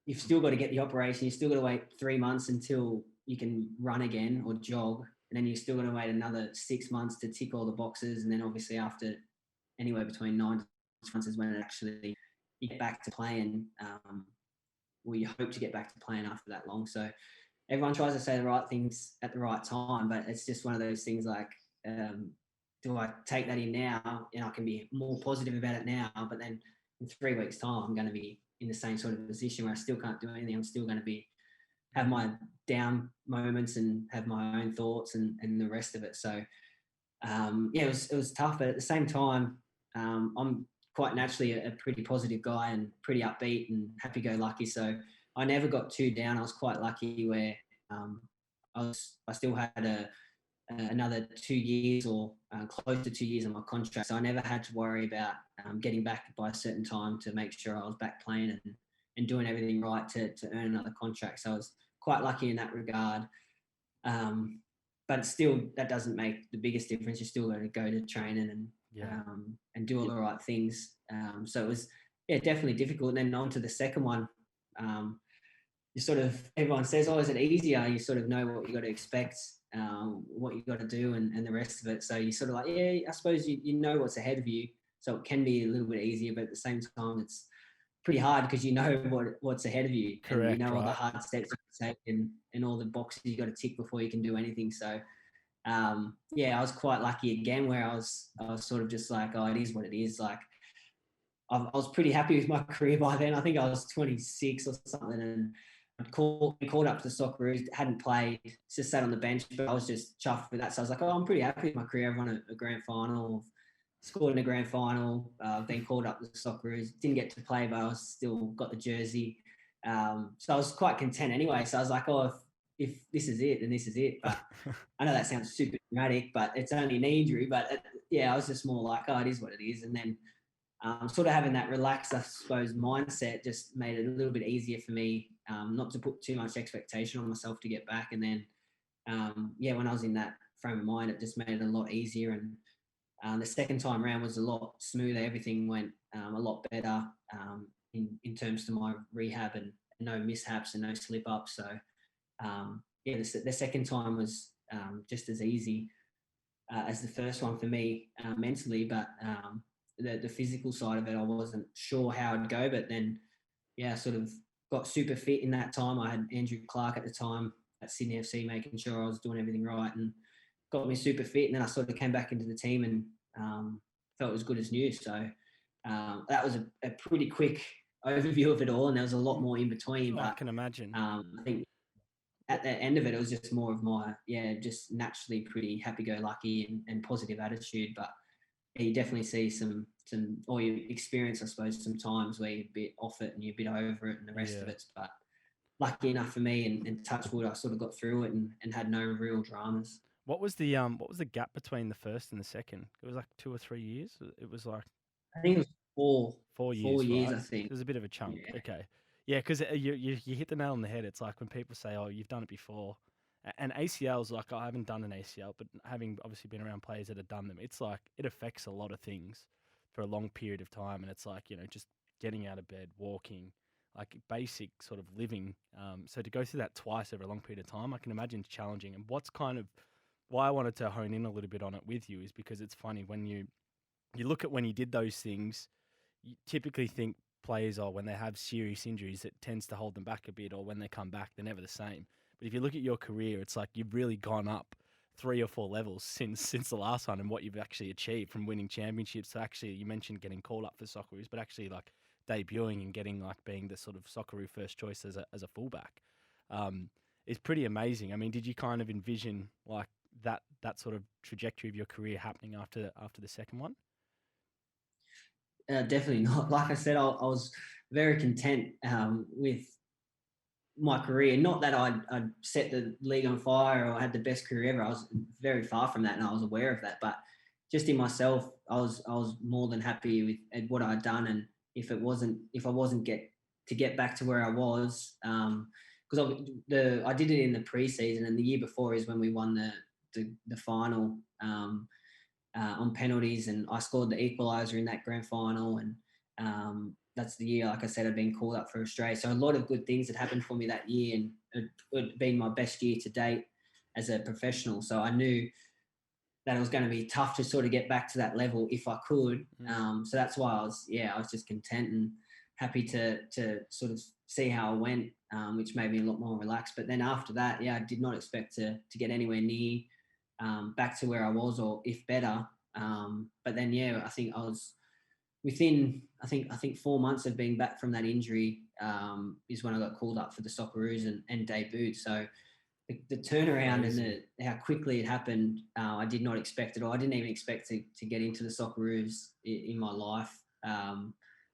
you've still got to get the operation. You've still got to wait 3 months until you can run again or jog, and then you're still going to wait another 6 months to tick all the boxes, and then obviously after anywhere between 9 months is when it actually you get back to playing. Well, you hope to get back to playing after that long. So everyone tries to say the right things at the right time, but it's just one of those things like, do I take that in now and I can be more positive about it now, but then in 3 weeks' time, I'm going to be in the same sort of position where I still can't do anything. I'm still going to be have my down moments and have my own thoughts and the rest of it. So yeah, it was tough, but at the same time, I'm quite naturally a pretty positive guy and pretty upbeat and happy-go-lucky. So I never got too down. I was quite lucky where um, I still had another 2 years or close to 2 years on my contract. So I never had to worry about getting back by a certain time to make sure I was back playing and doing everything right to earn another contract. So I was quite lucky in that regard. But still, that doesn't make the biggest difference. You still got to go to training and do all the right things. So it was, yeah, definitely difficult. And then on to the second one. You sort of, everyone says, oh, is it easier? You sort of know what you got to expect, what you got to do and the rest of it. So you sort of like, yeah, I suppose you know what's ahead of you. So it can be a little bit easier, but at the same time, it's pretty hard because you know what's ahead of you. Correct, and you know right? all the hard steps you take and all the boxes you got to tick before you can do anything. So yeah, I was quite lucky again where I was sort of just like, oh, it is what it is. Like I was pretty happy with my career by then. I think I was 26 or something, and I'd called up to the Socceroo, hadn't played, just sat on the bench, but I was just chuffed with that. So I was like, oh, I'm pretty happy with my career. I've won a grand final, scored in a grand final, then called up the Socceroos. Didn't get to play, but I was still got the jersey. So I was quite content anyway. So I was like, oh, if this is it, then this is it. But I know that sounds super dramatic, but it's only an injury. But yeah, I was just more like, oh, it is what it is. And then sort of having that relaxed, I suppose, mindset just made it a little bit easier for me not to put too much expectation on myself to get back. And then, yeah, when I was in that frame of mind, it just made it a lot easier. And the second time around was a lot smoother. Everything went a lot better in terms of my rehab and no mishaps and no slip ups. So, yeah, the second time was just as easy as the first one for me mentally, but the physical side of it, I wasn't sure how it'd go, but then, yeah, sort of got super fit in that time. I had Andrew Clark at the time at Sydney FC, making sure I was doing everything right and got me super fit. And then I sort of came back into the team and felt as good as new. So that was a pretty quick overview of it all. And there was a lot more in between. Oh, but I can imagine. I think at the end of it, it was just more of my, just naturally pretty happy-go-lucky and positive attitude. But you definitely see some, or you experience, I suppose, some times where you're a bit off it and you're a bit over it and the rest of it. But lucky enough for me and touch wood, I sort of got through it and had no real dramas. What was the gap between the first and the second? It was like 2 or 3 years. It was like I think it was 4 4 years, years, right? I think. It was a bit of a chunk. Yeah. Okay, yeah, because you hit the nail on the head. It's like when people say, "Oh, you've done it before," and ACLs, like I haven't done an ACL, but having obviously been around players that have done them, it's like it affects a lot of things for a long period of time, and it's like just getting out of bed, walking, like basic sort of living. So to go through that twice over a long period of time, I can imagine it's challenging. And what's kind of why I wanted to hone in a little bit on it with you is because it's funny when you look at when you did those things, you typically think players are when they have serious injuries, it tends to hold them back a bit, or when they come back, they're never the same. But if you look at your career, it's like you've really gone up 3 or 4 levels since the last one and what you've actually achieved from winning championships to actually, you mentioned getting called up for Socceroos, but actually like debuting and getting like being the sort of Socceroo first choice as a fullback is pretty amazing. I mean, did you kind of envision like that sort of trajectory of your career happening after the second one? Definitely not. Like I said, I was very content with my career. Not that I'd set the league on fire or had the best career ever. I was very far from that, and I was aware of that. But just in myself, I was more than happy with what I'd done, and if I wasn't get back to where I was. Because I did it in the preseason, and the year before is when we won the final on penalties, and I scored the equaliser in that grand final, and that's the year, like I said, I'd been called up for Australia. So a lot of good things had happened for me that year, and it had been my best year to date as a professional. So I knew that it was going to be tough to sort of get back to that level if I could. So that's why I was just content and happy to sort of see how I went, which made me a lot more relaxed. But then after that, I did not expect to get anywhere near back to where I was, or if better. But then, I think I was within, I think 4 months of being back from that injury is when I got called up for the Socceroos and debuted. So the turnaround and how quickly it happened, I did not expect it, or I didn't even expect to get into the Socceroos in my life.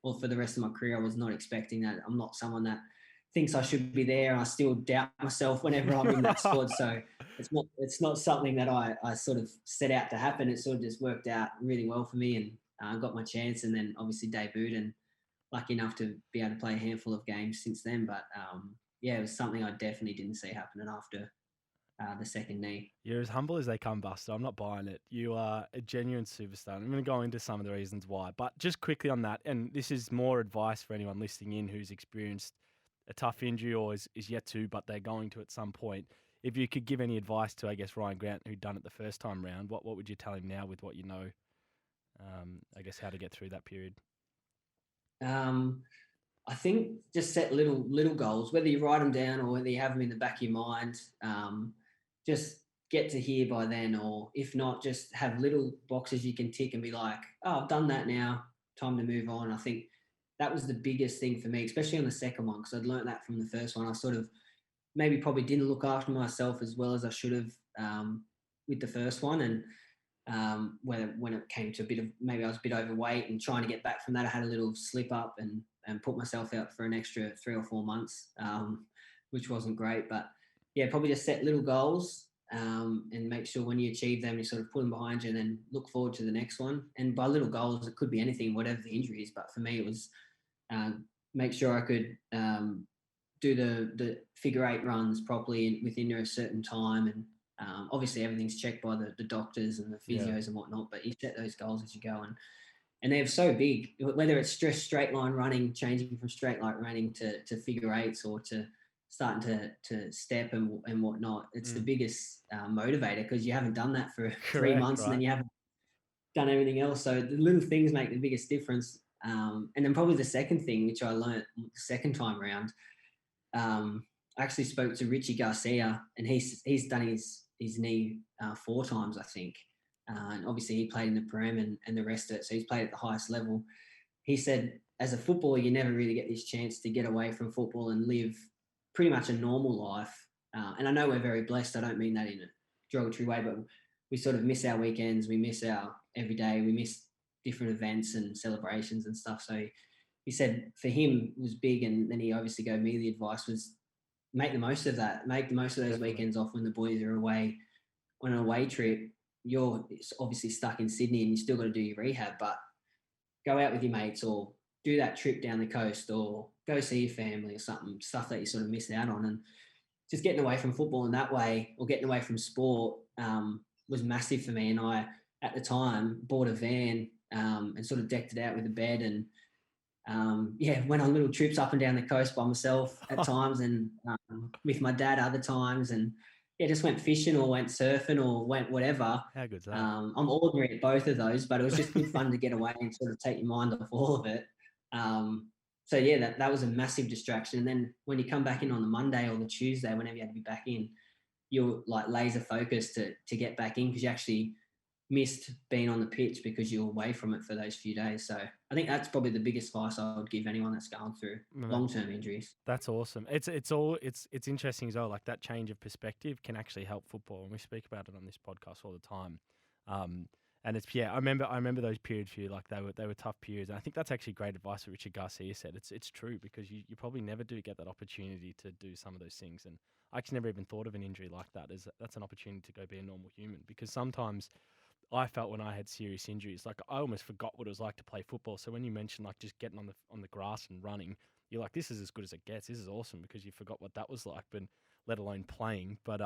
Or for the rest of my career, I was not expecting that. I'm not someone that thinks I should be there, and I still doubt myself whenever I'm in that squad. So it's not something that I sort of set out to happen. It sort of just worked out really well for me, and I got my chance, and then obviously debuted, and lucky enough to be able to play a handful of games since then. But it was something I definitely didn't see happening after the second knee. You're as humble as they come, Buster. I'm not buying it. You are a genuine superstar. I'm going to go into some of the reasons why. But just quickly on that, and this is more advice for anyone listening in who's experienced a tough injury or is yet to, but they're going to at some point. If you could give any advice to, I guess, Rhyan Grant, who'd done it the first time round, what would you tell him now with what you know, I guess, how to get through that period? I think just set little goals, whether you write them down or whether you have them in the back of your mind. Just get to here by then, or if not, just have little boxes you can tick and be like, oh, I've done that now, time to move on. I think that was the biggest thing for me, especially on the second one, because I'd learned that from the first one. I sort of probably didn't look after myself as well as I should have with the first one. And when it came to a bit of, maybe I was a bit overweight, and trying to get back from that, I had a little slip up and put myself out for an extra 3 or 4 months, which wasn't great. But probably just set little goals and make sure when you achieve them, you sort of put them behind you and then look forward to the next one. And by little goals, it could be anything, whatever the injury is. But for me, it was make sure I could do the figure 8 runs properly within a certain time. And obviously everything's checked by the doctors and the physios and whatnot, but you set those goals as you go. And they're so big, whether it's just straight line running, changing from straight line running to figure 8s, or to starting to step and whatnot. It's the biggest motivator, because you haven't done that for 3 months, right? And then you haven't done everything else. So the little things make the biggest difference. And then probably the second thing, which I learned the second time around, I actually spoke to Richie Garcia, and he's done his knee 4 times, I think. And obviously he played in the Prem and the rest of it. So he's played at the highest level. He said, as a footballer, you never really get this chance to get away from football and live pretty much a normal life. And I know we're very blessed. I don't mean that in a derogatory way, but we sort of miss our weekends. We miss our everyday. We miss different events and celebrations and stuff. So he said for him it was big. And then he obviously gave me the advice was make the most of that. Make the most of those weekends off when the boys are away on an away trip. You're obviously stuck in Sydney and you still got to do your rehab, but go out with your mates, or do that trip down the coast, or go see your family or something, stuff that you sort of miss out on. And just getting away from football in that way, or getting away from sport, was massive for me. And I, at the time, bought a van and sort of decked it out with a bed, and went on little trips up and down the coast by myself at times, and with my dad other times, and just went fishing or went surfing or went whatever. How good's that? I'm ordinary at both of those, but it was just good fun to get away and sort of take your mind off all of it. That was a massive distraction. And then when you come back in on the Monday or the Tuesday, whenever you had to be back in, you're like laser focused to get back in, because you actually missed being on the pitch because you're away from it for those few days. So I think that's probably the biggest advice I would give anyone that's going through long-term injuries. That's awesome. It's interesting as well. Like, that change of perspective can actually help football, and we speak about it on this podcast all the time. And it's I remember those periods for you, like they were tough periods. And I think that's actually great advice that Richard Garcia said. It's true, because you probably never do get that opportunity to do some of those things. And I actually never even thought of an injury like that as that's an opportunity to go be a normal human, because sometimes I felt when I had serious injuries. Like I almost forgot what it was like to play football. So when you mentioned like just getting on the grass and running, you're like, this is as good as it gets. This is awesome because you forgot what that was like, but let alone playing. But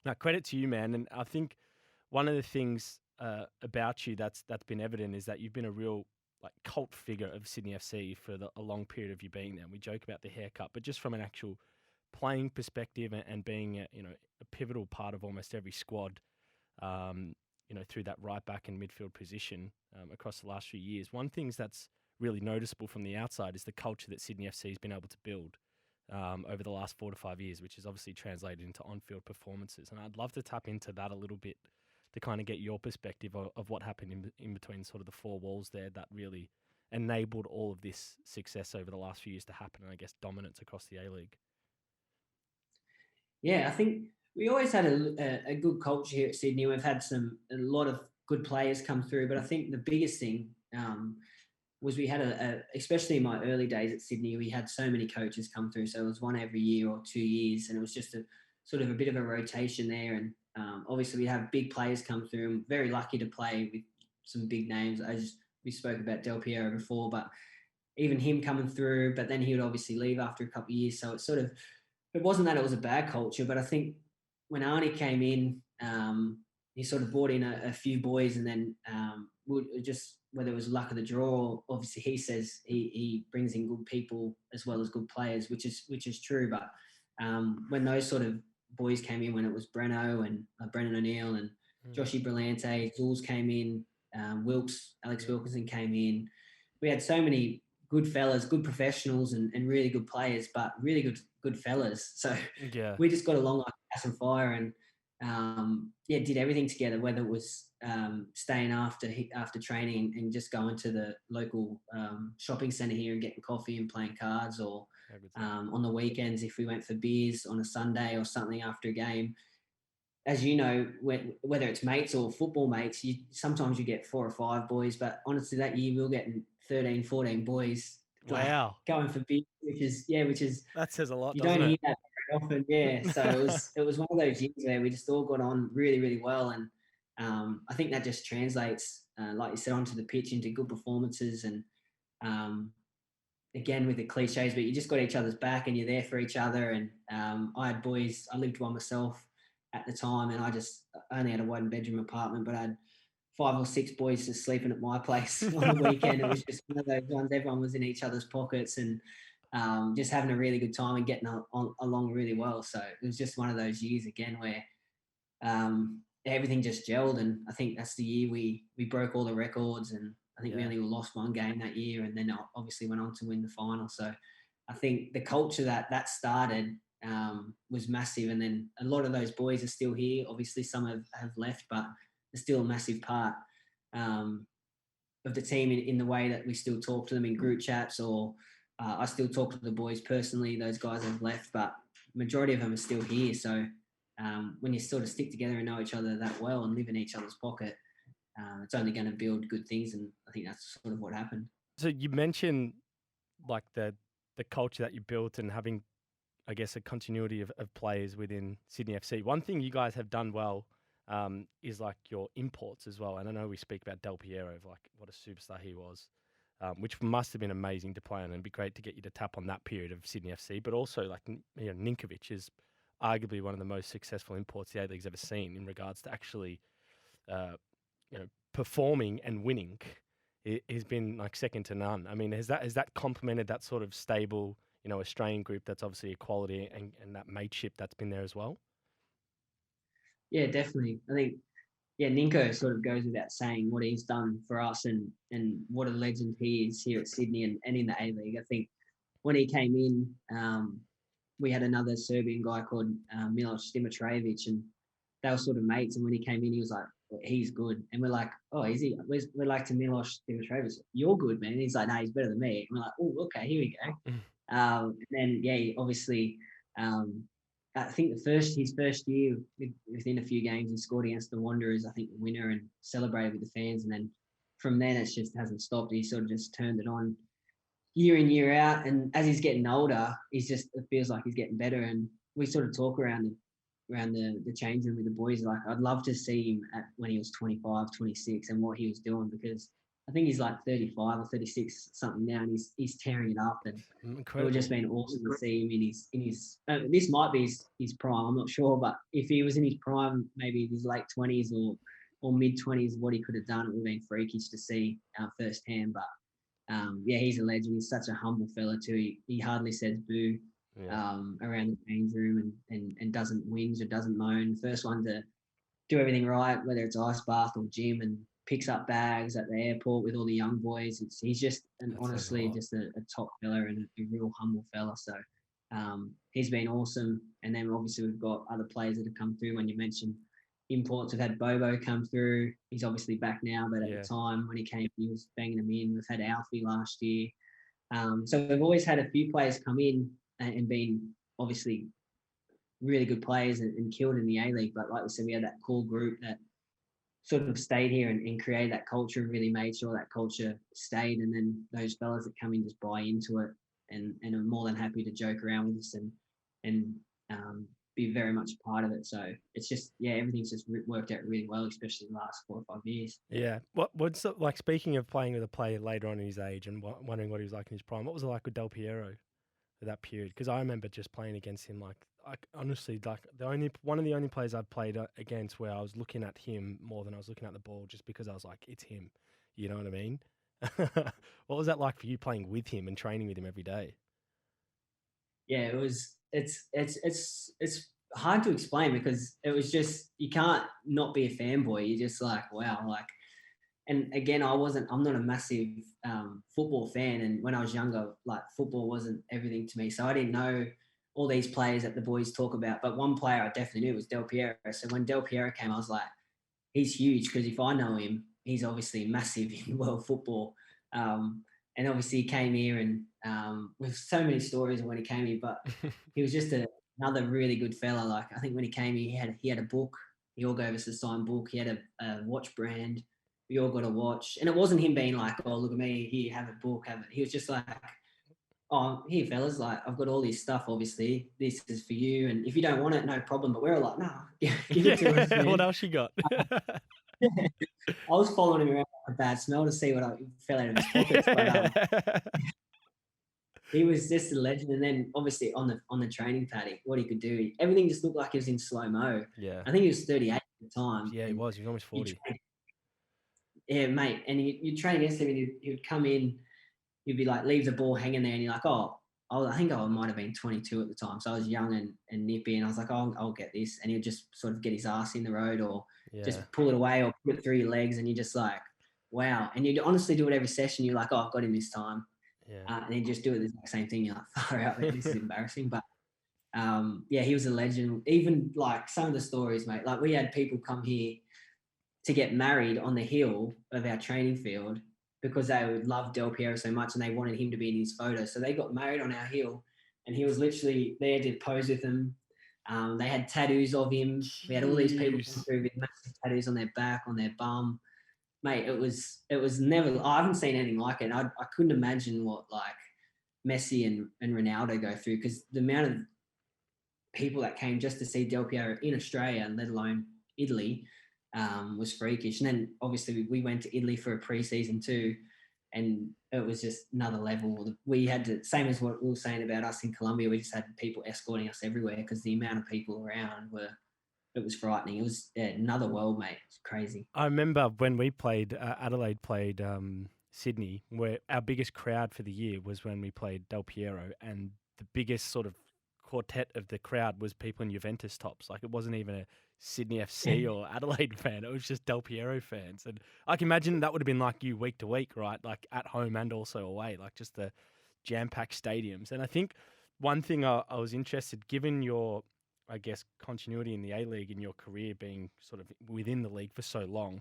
now credit to you, man. And I think one of the things about you that's been evident is that you've been a real like cult figure of Sydney FC for a long period of you being there. And we joke about the haircut, but just from an actual playing perspective and being a pivotal part of almost every squad. Um, through that right back and midfield position across the last few years. One thing that's really noticeable from the outside is the culture that Sydney FC has been able to build over the last 4 to 5 years, which is obviously translated into on-field performances. And I'd love to tap into that a little bit to kind of get your perspective of what happened in between sort of the four walls there that really enabled all of this success over the last few years to happen, and I guess dominance across the A-League. Yeah, I think we always had a good culture here at Sydney. We've had a lot of good players come through, but I think the biggest thing was we had especially in my early days at Sydney, we had so many coaches come through. So it was one every year or 2 years, and it was just a sort of a bit of a rotation there. And obviously we have big players come through. I'm very lucky to play with some big names. We spoke about Del Piero before, but even him coming through, but then he would obviously leave after a couple of years. So it wasn't that it was a bad culture, but I think when Arnie came in, he sort of brought in a few boys, and then just whether it was luck of the draw, obviously he says he brings in good people as well as good players, which is true. But when those sort of boys came in, when it was Brennan O'Neill and Joshy Brillante, Jules came in, Alex Wilkinson came in. We had so many good fellas, good professionals, and really good players, but really good fellas. So we just got along like gas and fire, and did everything together. Whether it was staying after training and just going to the local shopping centre here and getting coffee and playing cards, or on the weekends if we went for beers on a Sunday or something after a game. As you know, whether it's mates or football mates, sometimes you get 4 or 5 boys, but honestly that year we were getting 13, 14 boys. Wow. Going for beers, which is that says a lot. You don't hear that very often, yeah. So it was one of those years where we just all got on really, really well, and I think that just translates, like you said, onto the pitch into good performances, and again with the cliches, but you just got each other's back and you're there for each other. And I had boys. I lived by myself at the time, and I only had a 1-bedroom apartment, but I had 5 or 6 boys just sleeping at my place on the weekend. It was just one of those ones. Everyone was in each other's pockets, and just having a really good time and getting along really well. So it was just one of those years again where everything just gelled, and I think that's the year we broke all the records, and I think we only lost 1 game that year, and then obviously went on to win the final. So I think the culture that started was massive, and then a lot of those boys are still here. Obviously some have left, but they're still a massive part of the team in the way that we still talk to them in group chats, or I still talk to the boys personally. Those guys have left, but majority of them are still here. So when you sort of stick together and know each other that well and live in each other's pocket, it's only going to build good things, and I think that's sort of what happened. So you mentioned like the culture that you built and having, I guess, a continuity of players within Sydney FC. One thing you guys have done well is like your imports as well. And I know we speak about Del Piero, like what a superstar he was, which must have been amazing to play on, and it'd be great to get you to tap on that period of Sydney FC. But also like Ninkovic is arguably one of the most successful imports the A-League's ever seen in regards to actually performing and winning. It has been like second to none. I mean, has that complemented that sort of stable, Australian group that's obviously equality and that mateship that's been there as well? Yeah, definitely. I think, Ninko sort of goes without saying what he's done for us, and what a legend he is here at Sydney and in the A-League. I think when he came in, we had another Serbian guy called Milos Dimitrovic, and they were sort of mates. And when he came in, he was like, well, he's good. And we're like, oh, is he? We're like to Milos Dimitrovic, you're good, man. And he's like, no, he's better than me. And we're like, oh, okay, here we go. And then, obviously, I think his first year, within a few games, he scored against the Wanderers, I think the winner, and celebrated with the fans. And then from then, it just hasn't stopped. He sort of just turned it on year in, year out. And as he's getting older, it feels like he's getting better. And we sort of talk around him. around the change room with the boys. Like, I'd love to see him when he was 25, 26, and what he was doing, because I think he's like 35 or 36 something now, and he's tearing it up. And it would just Incredible. been awesome to see him in his this might be his prime. I'm not sure, but if he was in his prime, maybe his late 20s or mid 20s, what he could have done, it would have been freakish to see firsthand. But yeah, he's a legend. He's such a humble fella too. He hardly says boo Yeah. around the change room, and doesn't whinge or doesn't moan. First one to do everything right, whether it's ice bath or gym, and picks up bags at the airport with all the young boys. He's just That says a honestly lot. just a top fella and a real humble fella. So he's been awesome. And then obviously we've got other players that have come through. When you mentioned imports, we've had Bobo come through. He's obviously back now, but at Yeah. the time when he came, he was banging them in. We've had Alfie last year. So we've always had a few players come in and been obviously really good players and killed in the A-League. But like we said, we had that core group that sort of stayed here and created that culture and really made sure that culture stayed. And then those fellas that come in just buy into it and are more than happy to joke around with us and be very much a part of it. So it's just, yeah, everything's just worked out really well, especially the last 4 or 5 years. Yeah. What's it like, speaking of playing with a player later on in his age and wondering what he was like in his prime, what was it like with Del Piero for that period? Because I remember just playing against him. Like, honestly, like one of the only players I've played against where I was looking at him more than I was looking at the ball, just because I was like, it's him. You know what I mean? What was that like for you, playing with him and training with him every day? Yeah, it was. It's hard to explain, because it was just, you can't not be a fanboy. You're just like, wow, like. And again, I'm not a massive football fan. And when I was younger, like, football wasn't everything to me. So I didn't know all these players that the boys talk about. But one player I definitely knew was Del Piero. So when Del Piero came, I was like, he's huge, because if I know him, he's obviously massive in world football. And obviously he came here, and with so many stories when he came here, but he was just another really good fella. Like, I think when he came here, he had a book. He all gave us a signed book. He had a watch brand. We all got a watch. And it wasn't him being like, oh, look at me, here, have a book, have it. He was just like, oh, here, fellas, like, I've got all this stuff, obviously. This is for you. And if you don't want it, no problem. But we're all like, no, give it to us, Yeah. What man. else you got? I was following him around like a bad smell to see what fell out of his pockets. But he was just a legend. And then obviously on the training paddock, what he could do, everything just looked like he was in slow mo. Yeah. I think he was 38 at the time. Yeah, he was. He was almost 40. Yeah, mate. And you train against him, and he would come in, he'd be like, leave the ball hanging there, and you're like, oh, I think I might have been 22 at the time. So I was young and nippy, and I was like, oh, I'll get this. And he'd just sort of get his ass in the road, or Yeah. just pull it away, or put it through your legs, and you're just like, wow. And you'd honestly do it every session. You're like, oh, I've got him this time. Yeah. And he'd just do it the exact same thing. You're like, far out, this is embarrassing. But yeah, he was a legend. Even like some of the stories, mate, like we had people come here to get married on the hill of our training field, because they would love Del Piero so much and they wanted him to be in his photo. So they got married on our hill, and he was literally there to pose with them. They had tattoos of him. We had all these people come through with massive tattoos on their back, on their bum. Mate, it was never. I haven't seen anything like it. I couldn't imagine what like Messi and Ronaldo go through, because the amount of people that came just to see Del Piero in Australia, and let alone Italy, was freakish. And then obviously we went to Italy for a pre-season too, and it was just another level. We had to, same as what we were saying about us in Colombia, we just had people escorting us everywhere, because the amount of people around it was frightening. It was another world, mate. It's crazy. I remember when we played, Adelaide played Sydney, where our biggest crowd for the year was when we played Del Piero, and the biggest sort of quartet of the crowd was people in Juventus tops. Like, it wasn't even a Sydney FC or Adelaide fan. It was just Del Piero fans. And I can imagine that would have been like you week to week, right? Like at home and also away, like just the jam-packed stadiums. And I think one thing I was interested, given your, I guess, continuity in the A-League and your career being sort of within the league for so long,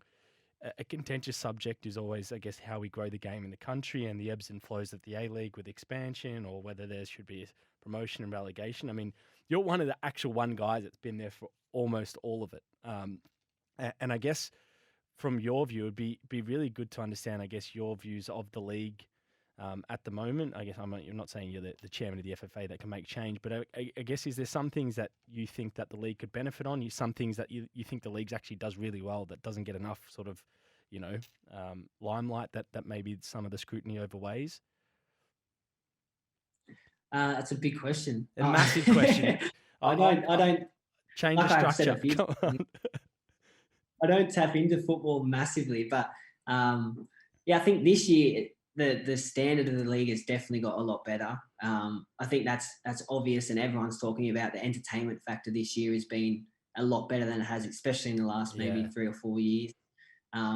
a contentious subject is always, I guess, how we grow the game in the country and the ebbs and flows of the A-League with expansion, or whether there should be a promotion and relegation. I mean, you're one of the actual one guys that's been there for almost all of it. And I guess from your view, it'd be really good to understand, I guess, your views of the league at the moment. I guess you're not saying you're the chairman of the FFA that can make change, but I guess is there some things that you think that the league could benefit on? Some things that you think the leagues actually does really well that doesn't get enough sort of, limelight that maybe some of the scrutiny overweighs? That's a big question. A massive question. I don't, change like the I've said structure. a few Come on. times, I don't tap into football massively, but yeah, I think this year the standard of the league has definitely got a lot better. I think that's obvious, and everyone's talking about the entertainment factor this year has been a lot better than it has, especially in the last maybe Yeah. 3 or 4 years,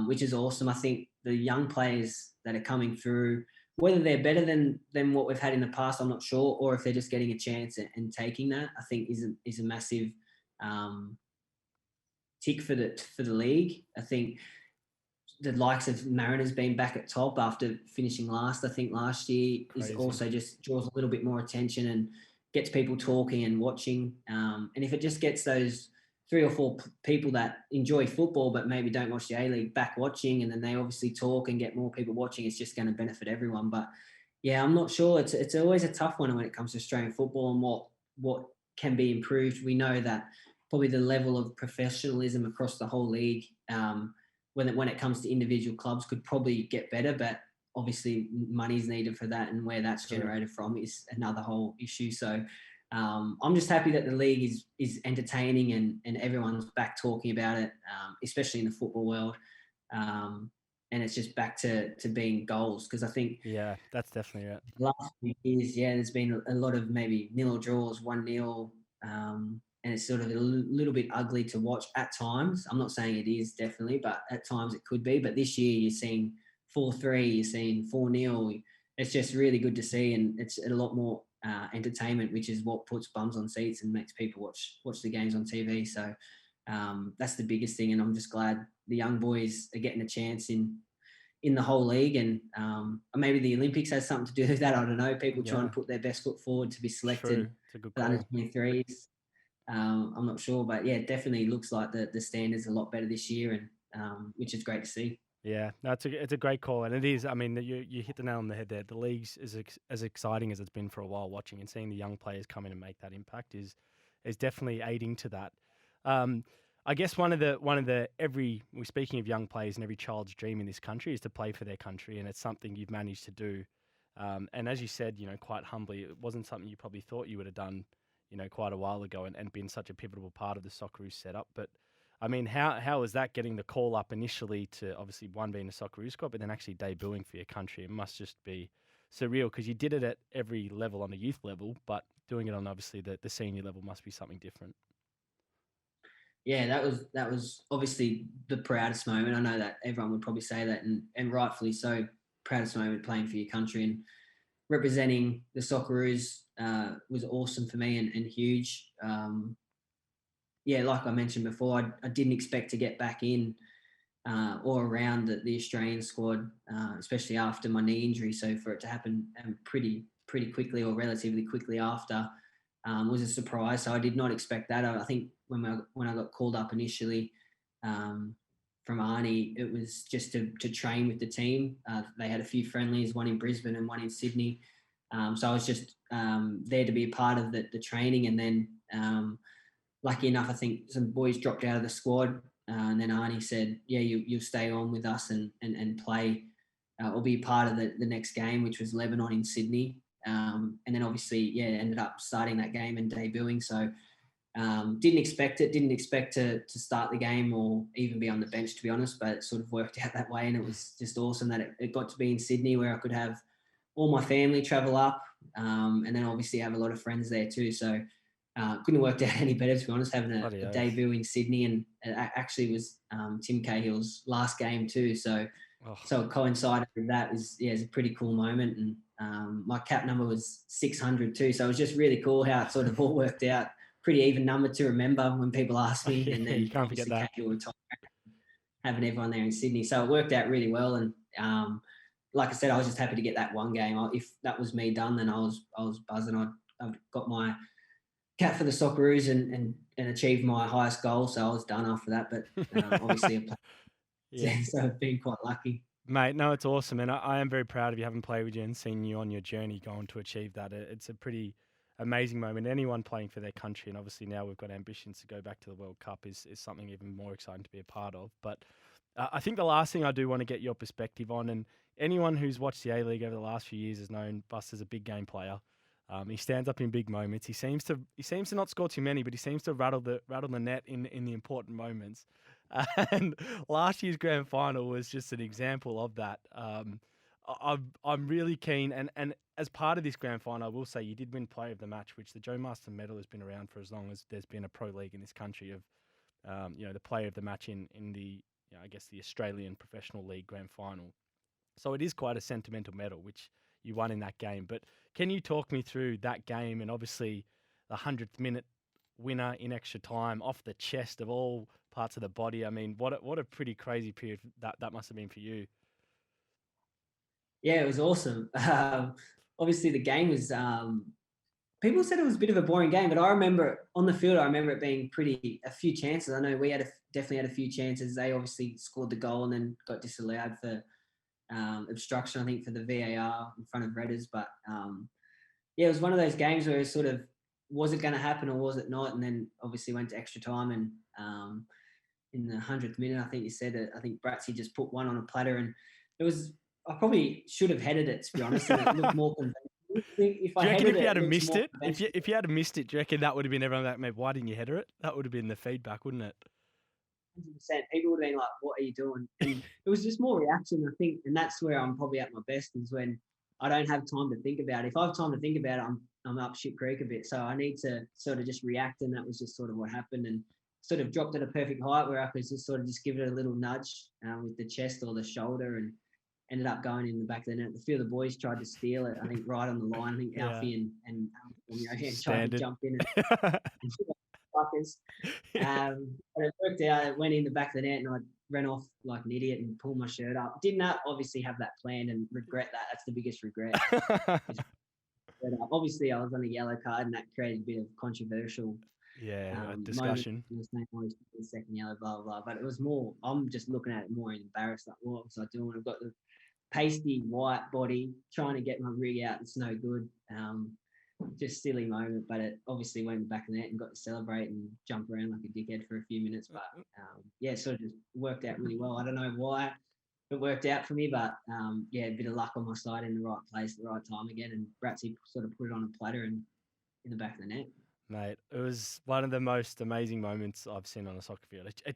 which is awesome. I think the young players that are coming through, whether they're better than what we've had in the past, I'm not sure, or if they're just getting a chance and taking that, I think is a massive um, tick for the league. I think the likes of Mariners being back at top after finishing last, I think last year, is Crazy. also just draws a little bit more attention and gets people talking and watching. And if it just gets those 3 or 4 people that enjoy football but maybe don't watch the A-League back watching, and then they obviously talk and get more people watching, it's just going to benefit everyone. But yeah, I'm not sure. It's always a tough one when it comes to Australian football and what can be improved. We know that probably the level of professionalism across the whole league, when it comes to individual clubs, could probably get better, but obviously money's needed for that, and where that's generated from is another whole issue. So I'm just happy that the league is entertaining and everyone's back talking about it, especially in the football world. And it's just back to being goals, because I think that's definitely it. the last few years, there's been a lot of maybe nil or draws, 1-0, and it's sort of a little bit ugly to watch at times. I'm not saying it is definitely, but at times it could be. But this year you're seeing 4-3, you're seeing 4-0. It's just really good to see, and it's a lot more entertainment, which is what puts bums on seats and makes people watch the games on TV. So that's the biggest thing, and I'm just glad the young boys are getting a chance in the whole league, and maybe the Olympics has something to do with that. I don't know. People try and put their best foot forward to be selected for the under 23s. I'm not sure, but yeah, it definitely looks like the standards are a lot better this year, and which is great to see. Yeah, no, it's a great call, and it is. I mean, you hit the nail on the head there. The league's as exciting as it's been for a while. Watching and seeing the young players come in and make that impact is definitely aiding to that. I guess one of the we're speaking of young players, and every child's dream in this country is to play for their country, and it's something you've managed to do. And as you said, quite humbly, it wasn't something you probably thought you would have done, quite a while ago, and been such a pivotal part of the Socceroo setup. But I mean, how was that, getting the call up initially to obviously one being a Socceroo squad, but then actually debuting for your country? It must just be surreal, because you did it at every level, on the youth level, but doing it on obviously the senior level must be something different. Yeah, that was obviously the proudest moment. I know that everyone would probably say that, and rightfully so. Proudest moment playing for your country and representing the Socceroos was awesome for me, and huge. Yeah, like I mentioned before, I didn't expect to get back in or around the Australian squad, especially after my knee injury. So for it to happen pretty quickly, or relatively quickly after, was a surprise. So I did not expect that. I think when I got called up initially from Arnie, it was just to train with the team. They had a few friendlies, one in Brisbane and one in Sydney. So I was just there to be a part of the training, and then lucky enough, I think some boys dropped out of the squad, and then Arnie said, "Yeah, you'll stay on with us and play, or be part of the next game," which was Lebanon in Sydney. And then obviously, ended up starting that game and debuting. So didn't expect it. Didn't expect to start the game or even be on the bench, to be honest. But it sort of worked out that way, and it was just awesome that it got to be in Sydney, where I could have all my family travel up, and then obviously have a lot of friends there too. So couldn't have worked out any better, to be honest, having a debut in Sydney, and it actually was Tim Cahill's last game too. So it coincided with that. It's a pretty cool moment, and my cap number was 600 too. So it was just really cool how it sort of all worked out. Pretty even number to remember when people ask me, and then you can't forget that. Cahill retired, having everyone there in Sydney. So it worked out really well, and like I said, I was just happy to get that one game. If that was me done, then I was buzzing. I'd got my cap for the Socceroos and achieved my highest goal, so I was done after that. But obviously, so I've been quite lucky. Mate, no, it's awesome, and I am very proud of you, having played with you and seen you on your journey going to achieve that. It's a pretty amazing moment. Anyone playing for their country, and obviously now we've got ambitions to go back to the World Cup, is something even more exciting to be a part of. But I think the last thing I do want to get your perspective on, and anyone who's watched the A League over the last few years has known Busta's a big game player. He stands up in big moments. He seems to not score too many, but he seems to rattle the net in the important moments. And last year's grand final was just an example of that. I'm really keen, and as part of this grand final, I will say you did win Player of the Match, which the Joe Marston Medal has been around for as long as there's been a pro league in this country. Of the Player of the Match in the I guess the Australian Professional League grand final. So it is quite a sentimental medal, which you won in that game. But can you talk me through that game and obviously the 100th minute winner in extra time off the chest of all parts of the body? I mean, what a pretty crazy period that must have been for you. Yeah, it was awesome. Obviously, the game was. People said it was a bit of a boring game, but I remember on the field. I remember it being a few chances. I know we definitely had a few chances. They obviously scored the goal and then got disallowed for obstruction. I think for the VAR in front of Redders, but yeah, it was one of those games where it sort of was it going to happen or was it not, and then obviously went to extra time and. In the 100th minute, I think you said it. I think Bratsy just put one on a platter, and it was. I probably should have headed it, to be honest, and it looked more conventional. If Do I you reckon headed if you it, had it looks missed more it, conventional. if you had missed it, do you reckon that would have been everyone like, mate, why didn't you header it? That would have been the feedback, wouldn't it? 100%. People would have been like, "What are you doing?" And it was just more reaction, I think, and that's where I'm probably at my best is when I don't have time to think about it. If I have time to think about it, I'm up shit creek a bit, so I need to sort of just react, and that was just sort of what happened, and sort of dropped at a perfect height where I could just sort of just give it a little nudge with the chest or the shoulder, and ended up going in the back of the net. A few of the boys tried to steal it, I think, right on the line. I think Yeah. Alfie and tried to Standard. jump in and fuckers. But it worked out. It went in the back of the net, and I ran off like an idiot and pulled my shirt up. Did not obviously have that planned and regret that. That's the biggest regret. But obviously, I was on a yellow card, and that created a bit of controversial Yeah, moment. discussion. The second yellow, blah, blah, blah. But it was more, I'm just looking at it more embarrassed. Like, what was I doing? I've got the pasty white body trying to get my rig out. It's no good. Just silly moment, but it obviously went back in the net and got to celebrate and jump around like a dickhead for a few minutes. But yeah, it sort of just worked out really well. I don't know why it worked out for me, but yeah, a bit of luck on my side in the right place at the right time again. And Bratsy sort of put it on a platter and in the back of the net. Mate, it was one of the most amazing moments I've seen on a soccer field. A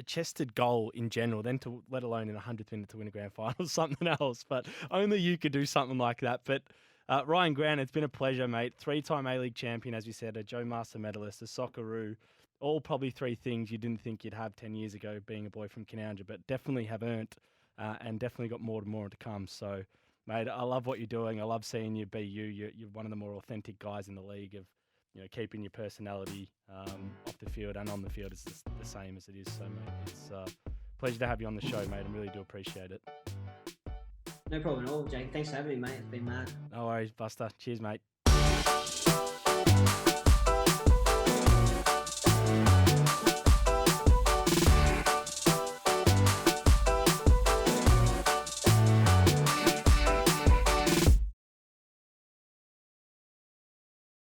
chested goal in general, then to let alone in 100th minute to win a grand final, something else. But only you could do something like that. But Rhyan Grant, it's been a pleasure, mate. 3-time A-League champion, as we said, a Joe Marston Medalist, a Socceroo. All probably three things you didn't think you'd have 10 years ago being a boy from Canowja, but definitely have earned and definitely got more and more to come. So, mate, I love what you're doing. I love seeing you be you. You're one of the more authentic guys in the league of, keeping your personality off the field and on the field is the same as it is. So, mate, it's a pleasure to have you on the show, mate. I really do appreciate it. No problem at all, Jake. Thanks for having me, mate. It's been mad. No worries, Buster. Cheers, mate.